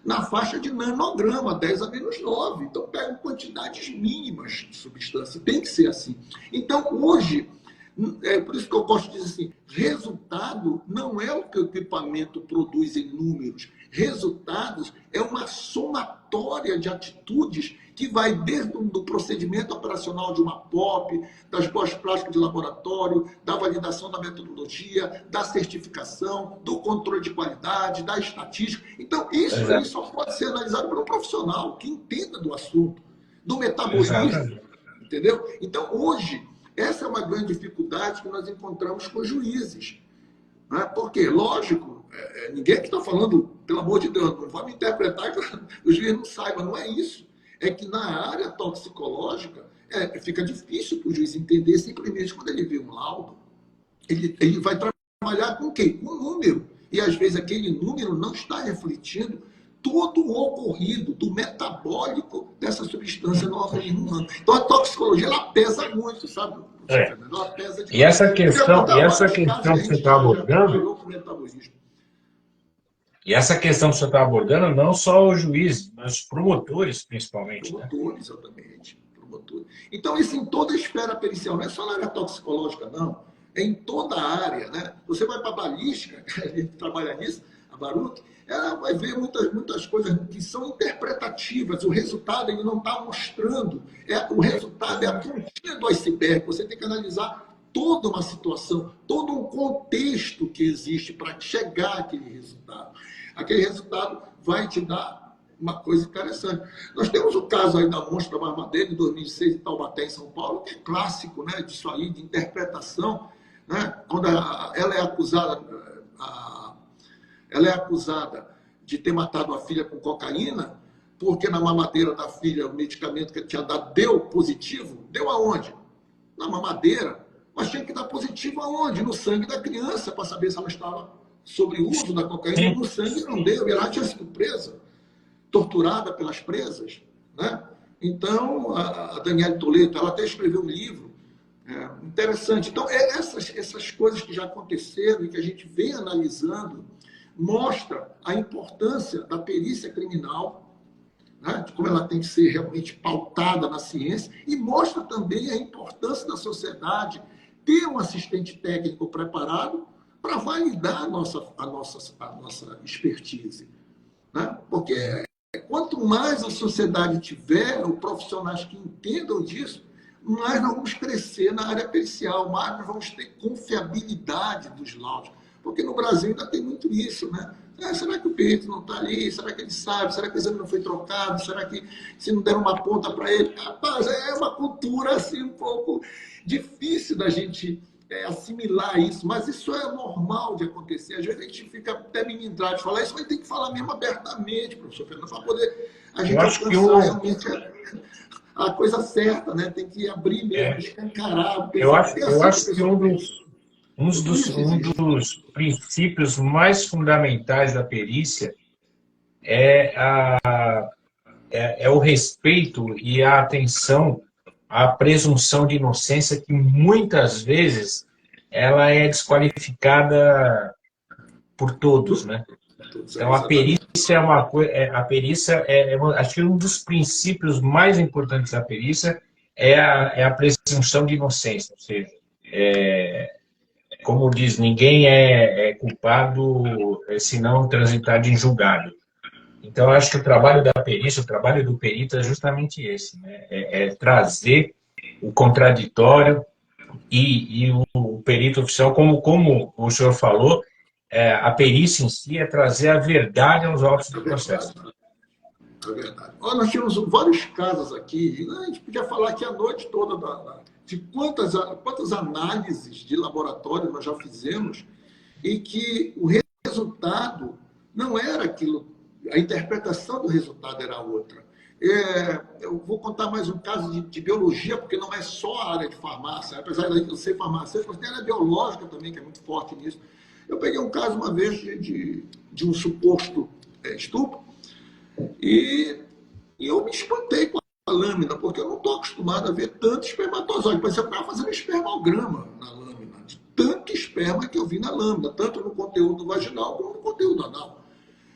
na faixa de nanograma, 10 a menos 9. Então, pegam quantidades mínimas de substância. Tem que ser assim. Então, hoje, É por isso que eu gosto de dizer assim, resultado não é o que o equipamento produz em números. Resultados é uma somatória de atitudes que vai desde o procedimento operacional de uma POP, das boas práticas de laboratório, da validação da metodologia, da certificação, do controle de qualidade, da estatística. Então, isso aí só pode ser analisado por um profissional que entenda do assunto, do metabolismo, entendeu? Então, hoje, essa é uma grande dificuldade que nós encontramos com os juízes. Né? Porque, lógico, ninguém que está falando, pelo amor de Deus, não vai me interpretar que o juiz não saiba, não é isso. É que na área toxicológica fica difícil para o juiz entender simplesmente quando ele vê um laudo. Ele vai trabalhar com o quê? Com um número. E às vezes aquele número não está refletindo todo o ocorrido do metabólico dessa substância no organismo humano. Então a toxicologia ela pesa muito, sabe? Ela pesa e essa questão que você está abordando. E essa questão que você está abordando, não só os juízes, mas os promotores, principalmente. Promotores, né? Exatamente. Promotores. Então, isso em toda a esfera pericial, não é só na área toxicológica, não. É em toda a área, né? Você vai para a balística, a gente trabalha nisso, a Baruch, ela vai ver muitas coisas que são interpretativas. O resultado ele não está mostrando. O resultado é a pontinha do iceberg. Você tem que analisar toda uma situação, todo um contexto que existe para chegar àquele resultado. Aquele resultado vai te dar uma coisa interessante. Nós temos o caso aí da Monstra da Barmadeira, de 2006, em Taubaté, em São Paulo, que é clássico, né, disso aí, de interpretação, né, quando ela é acusada de ter matado a filha com cocaína, porque na mamadeira da filha o medicamento que tinha dado deu positivo. Deu aonde? Na mamadeira. Mas tinha que dar positivo aonde? No sangue da criança, para saber se ela estava sobre o uso da cocaína. No sangue não deu. E ela tinha sido presa, torturada pelas presas. Né? Então, a Daniela Toledo, ela até escreveu um livro interessante. Então, essas coisas que já aconteceram e que a gente vem analisando, mostra a importância da perícia criminal, né, de como ela tem que ser realmente pautada na ciência, e mostra também a importância da sociedade ter um assistente técnico preparado para validar a nossa expertise. Né? Porque quanto mais a sociedade tiver, os profissionais que entendam disso, mais nós vamos crescer na área pericial, mais nós vamos ter confiabilidade dos laudos. Porque no Brasil ainda tem muito isso, né? Será que o perito não está ali? Será que ele sabe? Será que o exame não foi trocado? Será que se não deram uma ponta para ele? Rapaz, é uma cultura assim um pouco difícil da gente assimilar isso, mas isso é normal de acontecer. Às vezes a gente fica até melindrado de falar isso, mas tem que falar mesmo abertamente, professor Fernando, para poder a gente alcançar realmente a coisa certa, né? Tem que abrir mesmo, escancarar. Eu acho que um dos princípios mais fundamentais da perícia é o respeito e a atenção à presunção de inocência, que muitas vezes ela é desqualificada por todos, né? Então a perícia acho que um dos princípios mais importantes da perícia é a presunção de inocência, ou seja, como diz, ninguém é culpado se não transitar de julgado. Então, eu acho que o trabalho da perícia, o trabalho do perito é justamente esse, né? Trazer o contraditório e o perito oficial, como o senhor falou, a perícia em si é trazer a verdade aos autos do processo. É verdade. Olha, nós tínhamos vários casos aqui, a gente podia falar aqui a noite toda de quantas análises de laboratório nós já fizemos e que o resultado não era aquilo, a interpretação do resultado era outra. Eu vou contar mais um caso de biologia, porque não é só a área de farmácia, apesar de eu ser farmacêutico, mas tem a área biológica também, que é muito forte nisso. Eu peguei um caso uma vez de um suposto estupro e eu me espantei com a lâmina, porque eu não estou acostumado a ver tanto espermatozoide. Parecia que eu estava fazendo espermograma na lâmina, de tanto esperma que eu vi na lâmina, tanto no conteúdo vaginal como no conteúdo anal.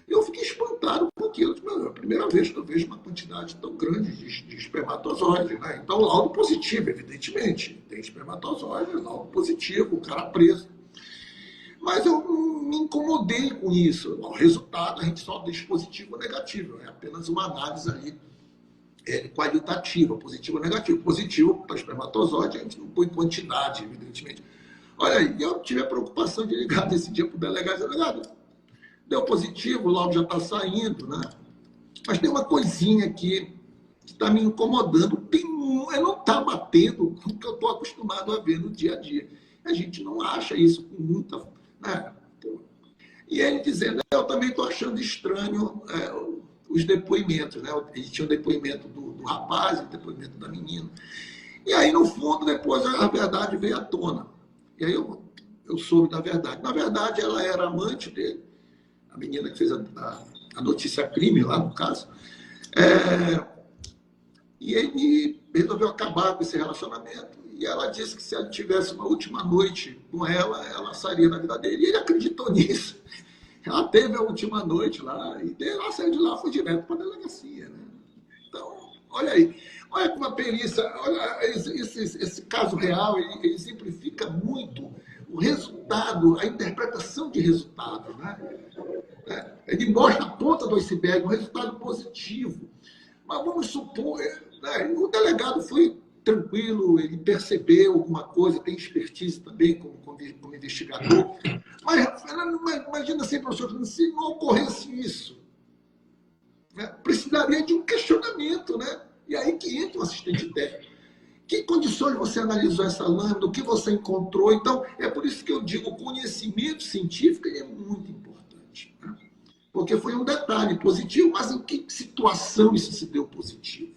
Eu fiquei espantado com aquilo. É a primeira vez que eu vejo uma quantidade tão grande de espermatozoide. Né? Então, laudo positivo, evidentemente. tem espermatozoide, laudo positivo, o cara preso. Mas eu me incomodei com isso. O resultado, a gente só deixa positivo ou negativo. É apenas uma análise ali qualitativa, positivo ou negativo. Positivo para espermatozoide, a gente não põe quantidade, evidentemente. Olha aí, eu tive a preocupação de ligar nesse dia para o delegado. Delegado, deu positivo, o laudo já está saindo, né? Mas tem uma coisinha aqui que está me incomodando. Não está batendo com o que eu estou acostumado a ver no dia a dia. A gente não acha isso com muita... Né? E ele dizendo, eu também estou achando estranho os depoimentos. Né? Ele tinha o depoimento do rapaz, o depoimento da menina. E aí, no fundo, depois a verdade veio à tona. E aí eu soube da verdade. Na verdade, ela era amante dele, a menina que fez a notícia crime lá, no caso. E ele resolveu acabar com esse relacionamento. E ela disse que se ele tivesse uma última noite com ela, ela sairia da vida dele. E ele acreditou nisso. Ela teve a última noite lá, e ela saiu de lá, foi direto para a delegacia. Né? Então, olha aí. Olha como a perícia, olha, esse caso real, ele exemplifica muito o resultado, a interpretação de resultados. Né? Ele mostra a ponta do iceberg, um resultado positivo. Mas vamos supor, o delegado foi tranquilo, ele percebeu alguma coisa, tem expertise também como investigador. Mas imagina assim, professor, se não ocorresse isso, né, precisaria de um questionamento, né? E aí que entra o assistente técnico. Que condições você analisou essa lâmina, o que você encontrou? Então, é por isso que eu digo, o conhecimento científico é muito importante. Né? Porque foi um detalhe positivo, mas em que situação isso se deu positivo?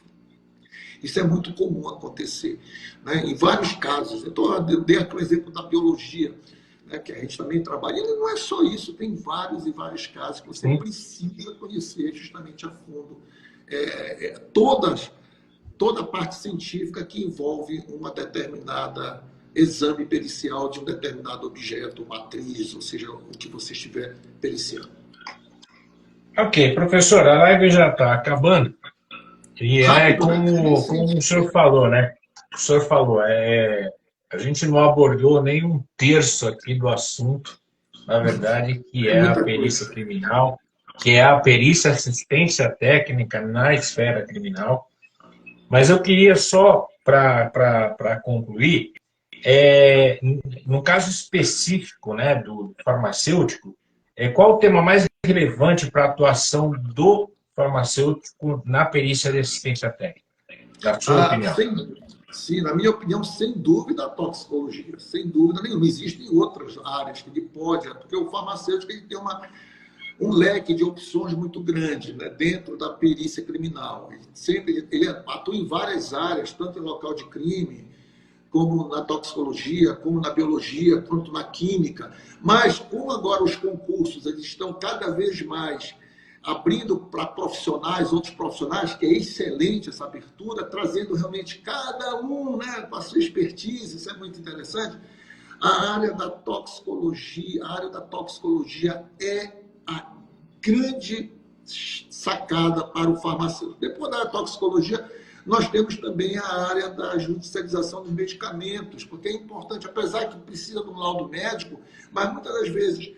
Isso é muito comum acontecer. Né? Em vários casos. Eu dei aqui o exemplo da biologia, né, que a gente também trabalha. E não é só isso, tem vários e vários casos que você precisa conhecer justamente a fundo toda a parte científica que envolve uma determinada exame pericial de um determinado objeto, matriz, ou seja, o que você estiver periciando. Ok, professor, a live já está acabando. E como o senhor falou, né? O senhor falou, a gente não abordou nem um terço aqui do assunto, na verdade, que é a perícia criminal, que é a perícia assistência técnica na esfera criminal. Mas eu queria só, para concluir, no caso específico, né, do farmacêutico, qual o tema mais relevante para a atuação do farmacêutico na perícia de assistência técnica, na sua opinião? Sim, na minha opinião, sem dúvida, a toxicologia. Sem dúvida nenhuma. Existem outras áreas que ele pode, porque o farmacêutico ele tem um leque de opções muito grande, né, dentro da perícia criminal. Ele atua em várias áreas, tanto em local de crime, como na toxicologia, como na biologia, quanto na química. Mas, como agora os concursos eles estão cada vez mais abrindo para profissionais, outros profissionais, que é excelente essa abertura, trazendo realmente cada um, né, com a sua expertise, isso é muito interessante. A área da toxicologia é a grande sacada para o farmacêutico. Depois da toxicologia, nós temos também a área da judicialização dos medicamentos, porque é importante, apesar que precisa de um laudo médico, mas muitas das vezes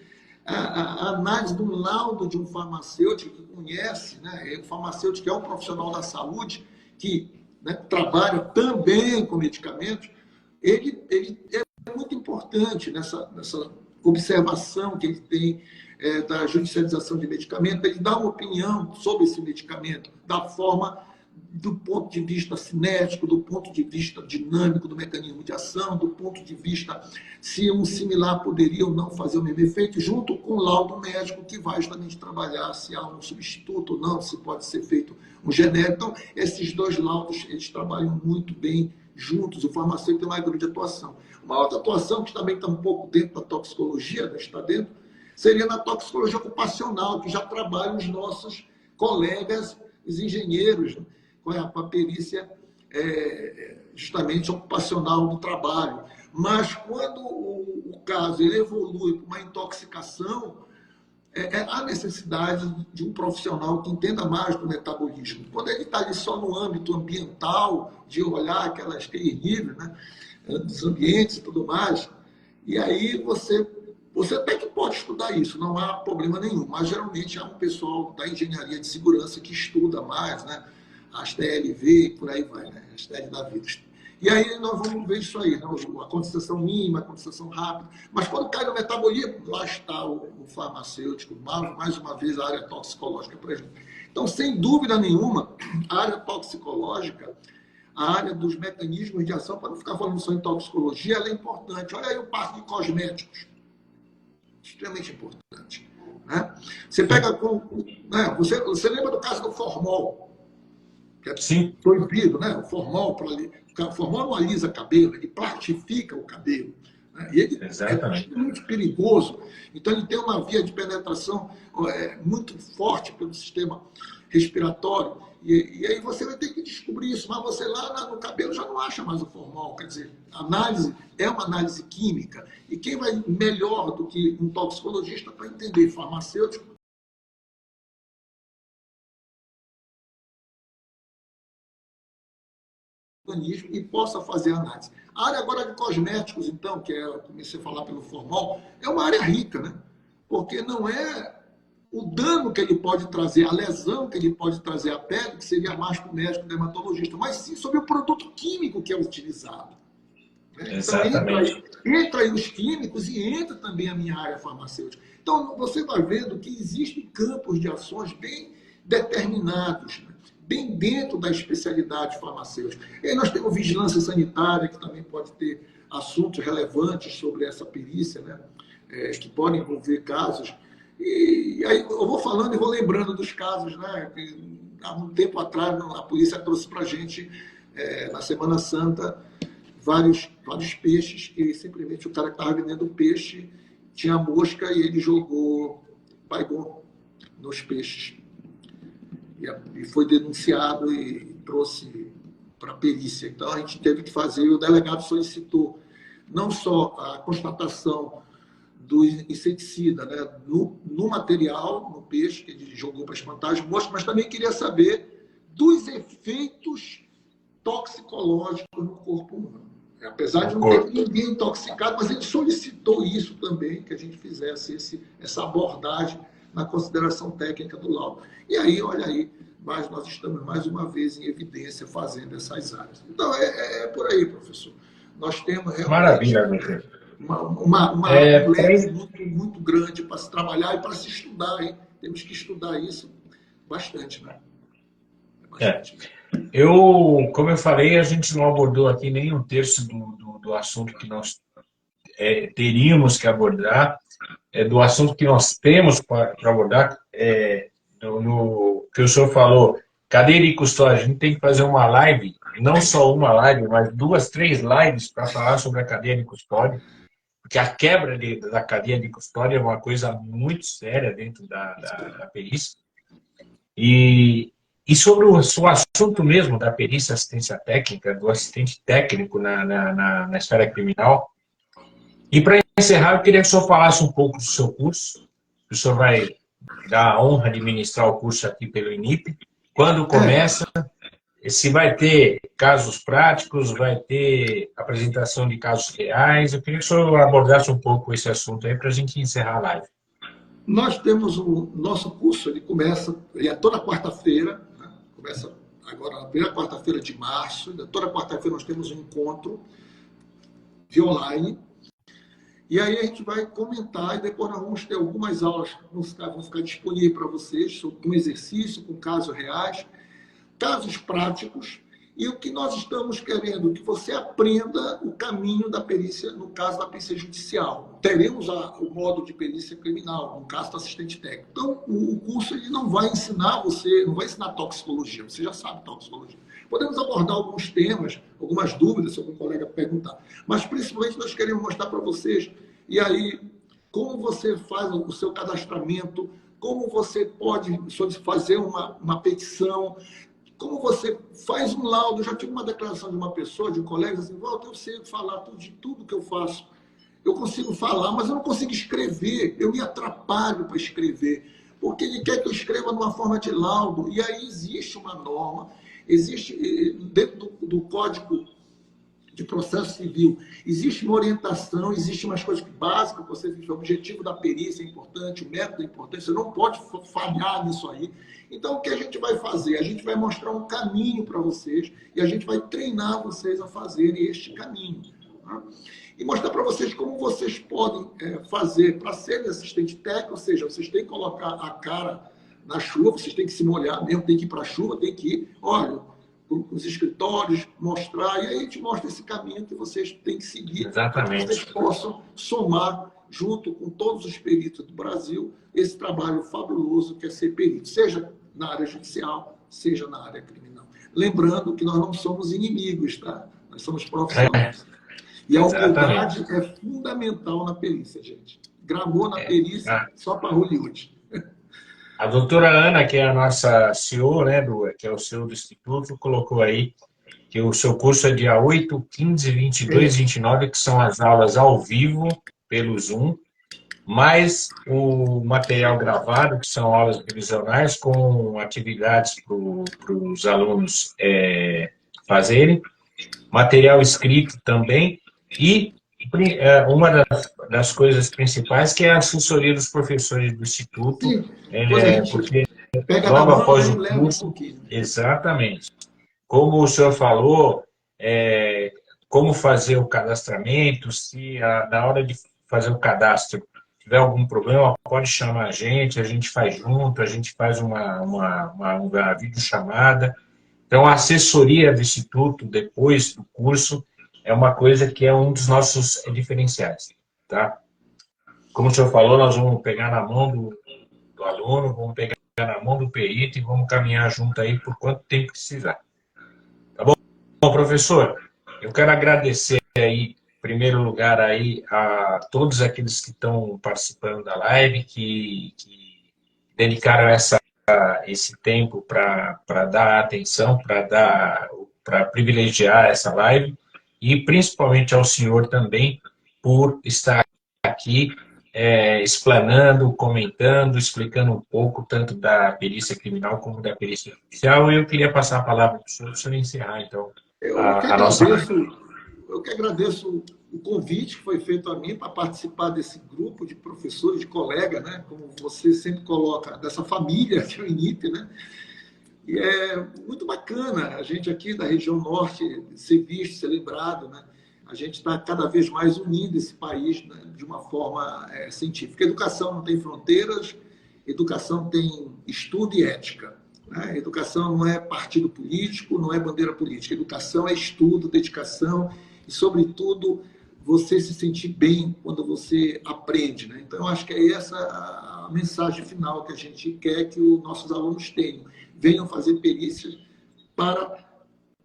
a análise do laudo de um farmacêutico que conhece, né, o farmacêutico é um profissional da saúde que, né, trabalha também com medicamentos, ele é muito importante nessa observação que ele tem da judicialização de medicamento, ele dá uma opinião sobre esse medicamento, da forma, do ponto de vista cinético, do ponto de vista dinâmico do mecanismo de ação, do ponto de vista se um similar poderia ou não fazer o mesmo efeito, junto com o laudo médico que vai justamente trabalhar se há um substituto ou não, se pode ser feito um genérico. Então, esses dois laudos, eles trabalham muito bem juntos, o farmacêutico tem uma grande atuação. Uma outra atuação que também está um pouco dentro da toxicologia, né, está dentro, seria na toxicologia ocupacional, que já trabalham os nossos colegas, os engenheiros, né, com a perícia justamente ocupacional do trabalho. Mas quando o caso ele evolui para uma intoxicação, há necessidade de um profissional que entenda mais do metabolismo. Quando ele está ali só no âmbito ambiental, de olhar aquelas níveis, né, dos ambientes e tudo mais. E aí você até que pode estudar isso, não há problema nenhum, mas geralmente há um pessoal da engenharia de segurança que estuda mais, né? As TLV e por aí vai, né? As TL da vida. E aí nós vamos ver isso aí, né? A condensação mínima, a condensação rápida. Mas quando cai no metabolismo, lá está o farmacêutico, mais uma vez a área toxicológica, por exemplo. Então, sem dúvida nenhuma, a área toxicológica, a área dos mecanismos de ação, para não ficar falando só em toxicologia, ela é importante. Olha aí o parque de cosméticos. Extremamente importante. Né? Você pega né? Você lembra do caso do formol? Que é Sim. proibido, né? O formol não alisa cabelo, ele plastifica o cabelo. Né? E ele Exatamente. É muito perigoso. Então, ele tem uma via de penetração muito forte pelo sistema respiratório. E aí você vai ter que descobrir isso. Mas você lá no cabelo já não acha mais o formol. Quer dizer, a análise é uma análise química. E quem vai melhor do que um toxicologista para entender farmacêutico e possa fazer análise. A área agora de cosméticos, então, que eu comecei a falar pelo formol, é uma área rica, né? Porque não é o dano que ele pode trazer, a lesão que ele pode trazer à pele, que seria mais para o médico dermatologista, mas sim sobre o produto químico que é utilizado. Né? Exatamente. Então, entra aí os químicos e entra também a minha área farmacêutica. Então, você vai vendo que existem campos de ações bem determinados, né? Bem dentro da especialidade farmacêutica. E aí nós temos vigilância sanitária, que também pode ter assuntos relevantes sobre essa perícia, né? Que podem envolver casos. E aí eu vou falando e vou lembrando dos casos, né? Que há um tempo atrás a polícia trouxe para a gente, na Semana Santa, vários peixes, que simplesmente o cara que estava vendendo peixe tinha mosca e ele jogou Baygon nos peixes. E foi denunciado e trouxe para a perícia. Então, a gente teve que fazer, o delegado solicitou não só a constatação do inseticida, né, no material, no peixe, que ele jogou para espantar as moscas, mas também queria saber dos efeitos toxicológicos no corpo humano. Apesar de não ter ninguém intoxicado, mas ele solicitou isso também, que a gente fizesse essa abordagem na consideração técnica do laudo. E aí, olha aí, mas nós estamos mais uma vez em evidência fazendo essas áreas. Então, é por aí, professor. Nós temos realmente Maravilha, doutor. um leque muito grande para se trabalhar e para se estudar. Hein? Temos que estudar isso bastante, né? Bastante. Como eu falei, a gente não abordou aqui nem um terço do assunto que nós teríamos que abordar, do assunto que nós temos para abordar, no que o senhor falou, cadeia de custódia. A gente tem que fazer uma live, não só uma live, mas 2, 3 lives para falar sobre a cadeia de custódia, porque a quebra da cadeia de custódia é uma coisa muito séria dentro da perícia. E sobre o assunto mesmo da perícia assistência técnica, do assistente técnico na esfera criminal. E para encerrar, eu queria que o senhor falasse um pouco do seu curso. O senhor vai dar a honra de ministrar o curso aqui pelo INIP. Quando começa, se vai ter casos práticos, vai ter apresentação de casos reais. Eu queria que o senhor abordasse um pouco esse assunto aí para a gente encerrar a live. Nós temos o nosso curso, ele começa, ele é toda quarta-feira, né? Começa agora na primeira quarta-feira de março, toda quarta-feira nós temos um encontro via online, e aí a gente vai comentar, e depois nós vamos ter algumas aulas que vão ficar disponíveis para vocês, com exercício, com casos reais, casos práticos, e o que nós estamos querendo, que você aprenda o caminho da perícia, no caso da perícia judicial. Teremos o modo de perícia criminal, no caso do assistente técnico. Então, o curso ele não vai ensinar você, não vai ensinar toxicologia, você já sabe toxicologia. Podemos abordar alguns temas, algumas dúvidas, se algum colega perguntar. Mas, principalmente, nós queremos mostrar para vocês, e aí, como você faz o seu cadastramento, como você pode fazer uma petição, como você faz um laudo. Eu já tive uma declaração de uma pessoa, de um colega, assim, Walter, eu sei falar de tudo que eu faço. Eu consigo falar, mas eu não consigo escrever. Eu me atrapalho para escrever, porque ele quer que eu escreva numa forma de laudo. E aí existe uma norma, existe dentro do Código de processo civil. Existe uma orientação, existe umas coisas básicas, o objetivo da perícia é importante, o método é importante, você não pode falhar nisso aí. Então, o que a gente vai fazer? A gente vai mostrar um caminho para vocês e a gente vai treinar vocês a fazerem este caminho. Tá? E mostrar para vocês como vocês podem fazer para serem assistente técnico, ou seja, vocês têm que colocar a cara na chuva, vocês têm que se molhar mesmo, tem que ir para a chuva, tem que ir, olha, os escritórios, mostrar, e aí a gente mostra esse caminho que vocês têm que seguir. Exatamente. Para que vocês possam somar, junto com todos os peritos do Brasil, esse trabalho fabuloso que é ser perito, seja na área judicial, seja na área criminal. Lembrando que nós não somos inimigos, tá? Nós somos profissionais. E a humildade é fundamental na perícia, gente. Gramou na perícia só para Hollywood. A doutora Ana, que é a nossa CEO, né, que é o CEO do Instituto, colocou aí que o seu curso é dia 8, 15, 22 e 29, que são as aulas ao vivo, pelo Zoom, mais o material gravado, que são aulas revisionais, com atividades para os alunos fazerem, material escrito também, e uma das coisas principais que é a assessoria dos professores do Instituto, Sim, porque pega logo na mão, após o leva curso, um pouquinho. exatamente, como o senhor falou, como fazer o cadastramento, se na hora de fazer o cadastro tiver algum problema, pode chamar a gente faz junto, a gente faz uma videochamada. Então, a assessoria do Instituto, depois do curso, é uma coisa que é um dos nossos diferenciais, tá? Como o senhor falou, nós vamos pegar na mão do aluno, vamos pegar na mão do perito e vamos caminhar junto aí por quanto tempo precisar. Tá bom? Bom, professor, eu quero agradecer aí, em primeiro lugar, aí, a todos aqueles que estão participando da live, que dedicaram esse tempo para dar atenção, para privilegiar essa live, e principalmente ao senhor também por estar aqui explanando, comentando, explicando um pouco tanto da perícia criminal como da perícia judicial. E eu queria passar a palavra para o senhor encerrar, então, a nossa live. Eu que agradeço o convite que foi feito a mim para participar desse grupo de professores, de colegas, né? Como você sempre coloca, dessa família que é o INIPE, né? E é muito bacana a gente aqui da região norte ser visto, ser lembrado, né? A gente está cada vez mais unindo esse país, né, de uma forma científica. Educação não tem fronteiras, educação tem estudo e ética. Né? Educação não é partido político, não é bandeira política. Educação é estudo, dedicação e, sobretudo, você se sentir bem quando você aprende. Né? Então, eu acho que é essa a mensagem final que a gente quer que os nossos alunos tenham. Venham fazer perícias para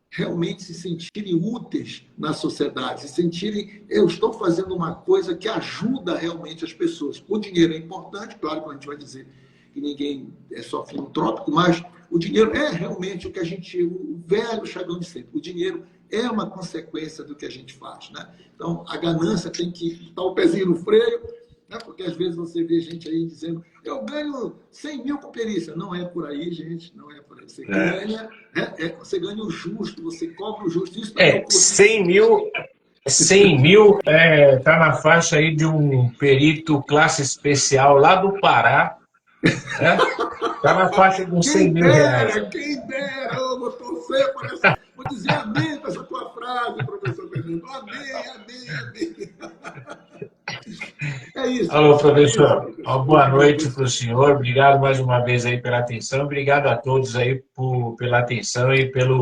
realmente se sentirem úteis na sociedade, se sentirem, eu estou fazendo uma coisa que ajuda realmente as pessoas. O dinheiro é importante, claro que a gente vai dizer que ninguém é só filantrópico, mas o dinheiro é realmente o velho chagão de sempre. O dinheiro é uma consequência do que a gente faz, né? Então, a ganância tem que estar o pezinho no freio, né? Porque às vezes você vê gente aí dizendo, eu ganho 100 mil com perícia. Não é por aí, gente, não é por aí. Você ganha, você ganha o justo, você cobra o justo. Isso 100 mil está na faixa aí de um perito classe especial lá do Pará. Está na faixa de uns 100 mil reais. Quem dera, eu vou torcer por essa. Vou dizer amém para essa tua frase, professor Fernando. Amém. É isso. Alô, professor. Uma boa noite para o senhor. Obrigado mais uma vez aí pela atenção. Obrigado a todos aí pela atenção e pela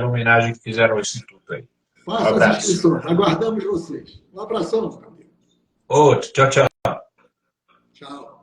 homenagem que fizeram ao Instituto aí. Faça as inscrições. Aguardamos vocês. Um abração, meu amigo. Outro. Tchau, tchau. Tchau.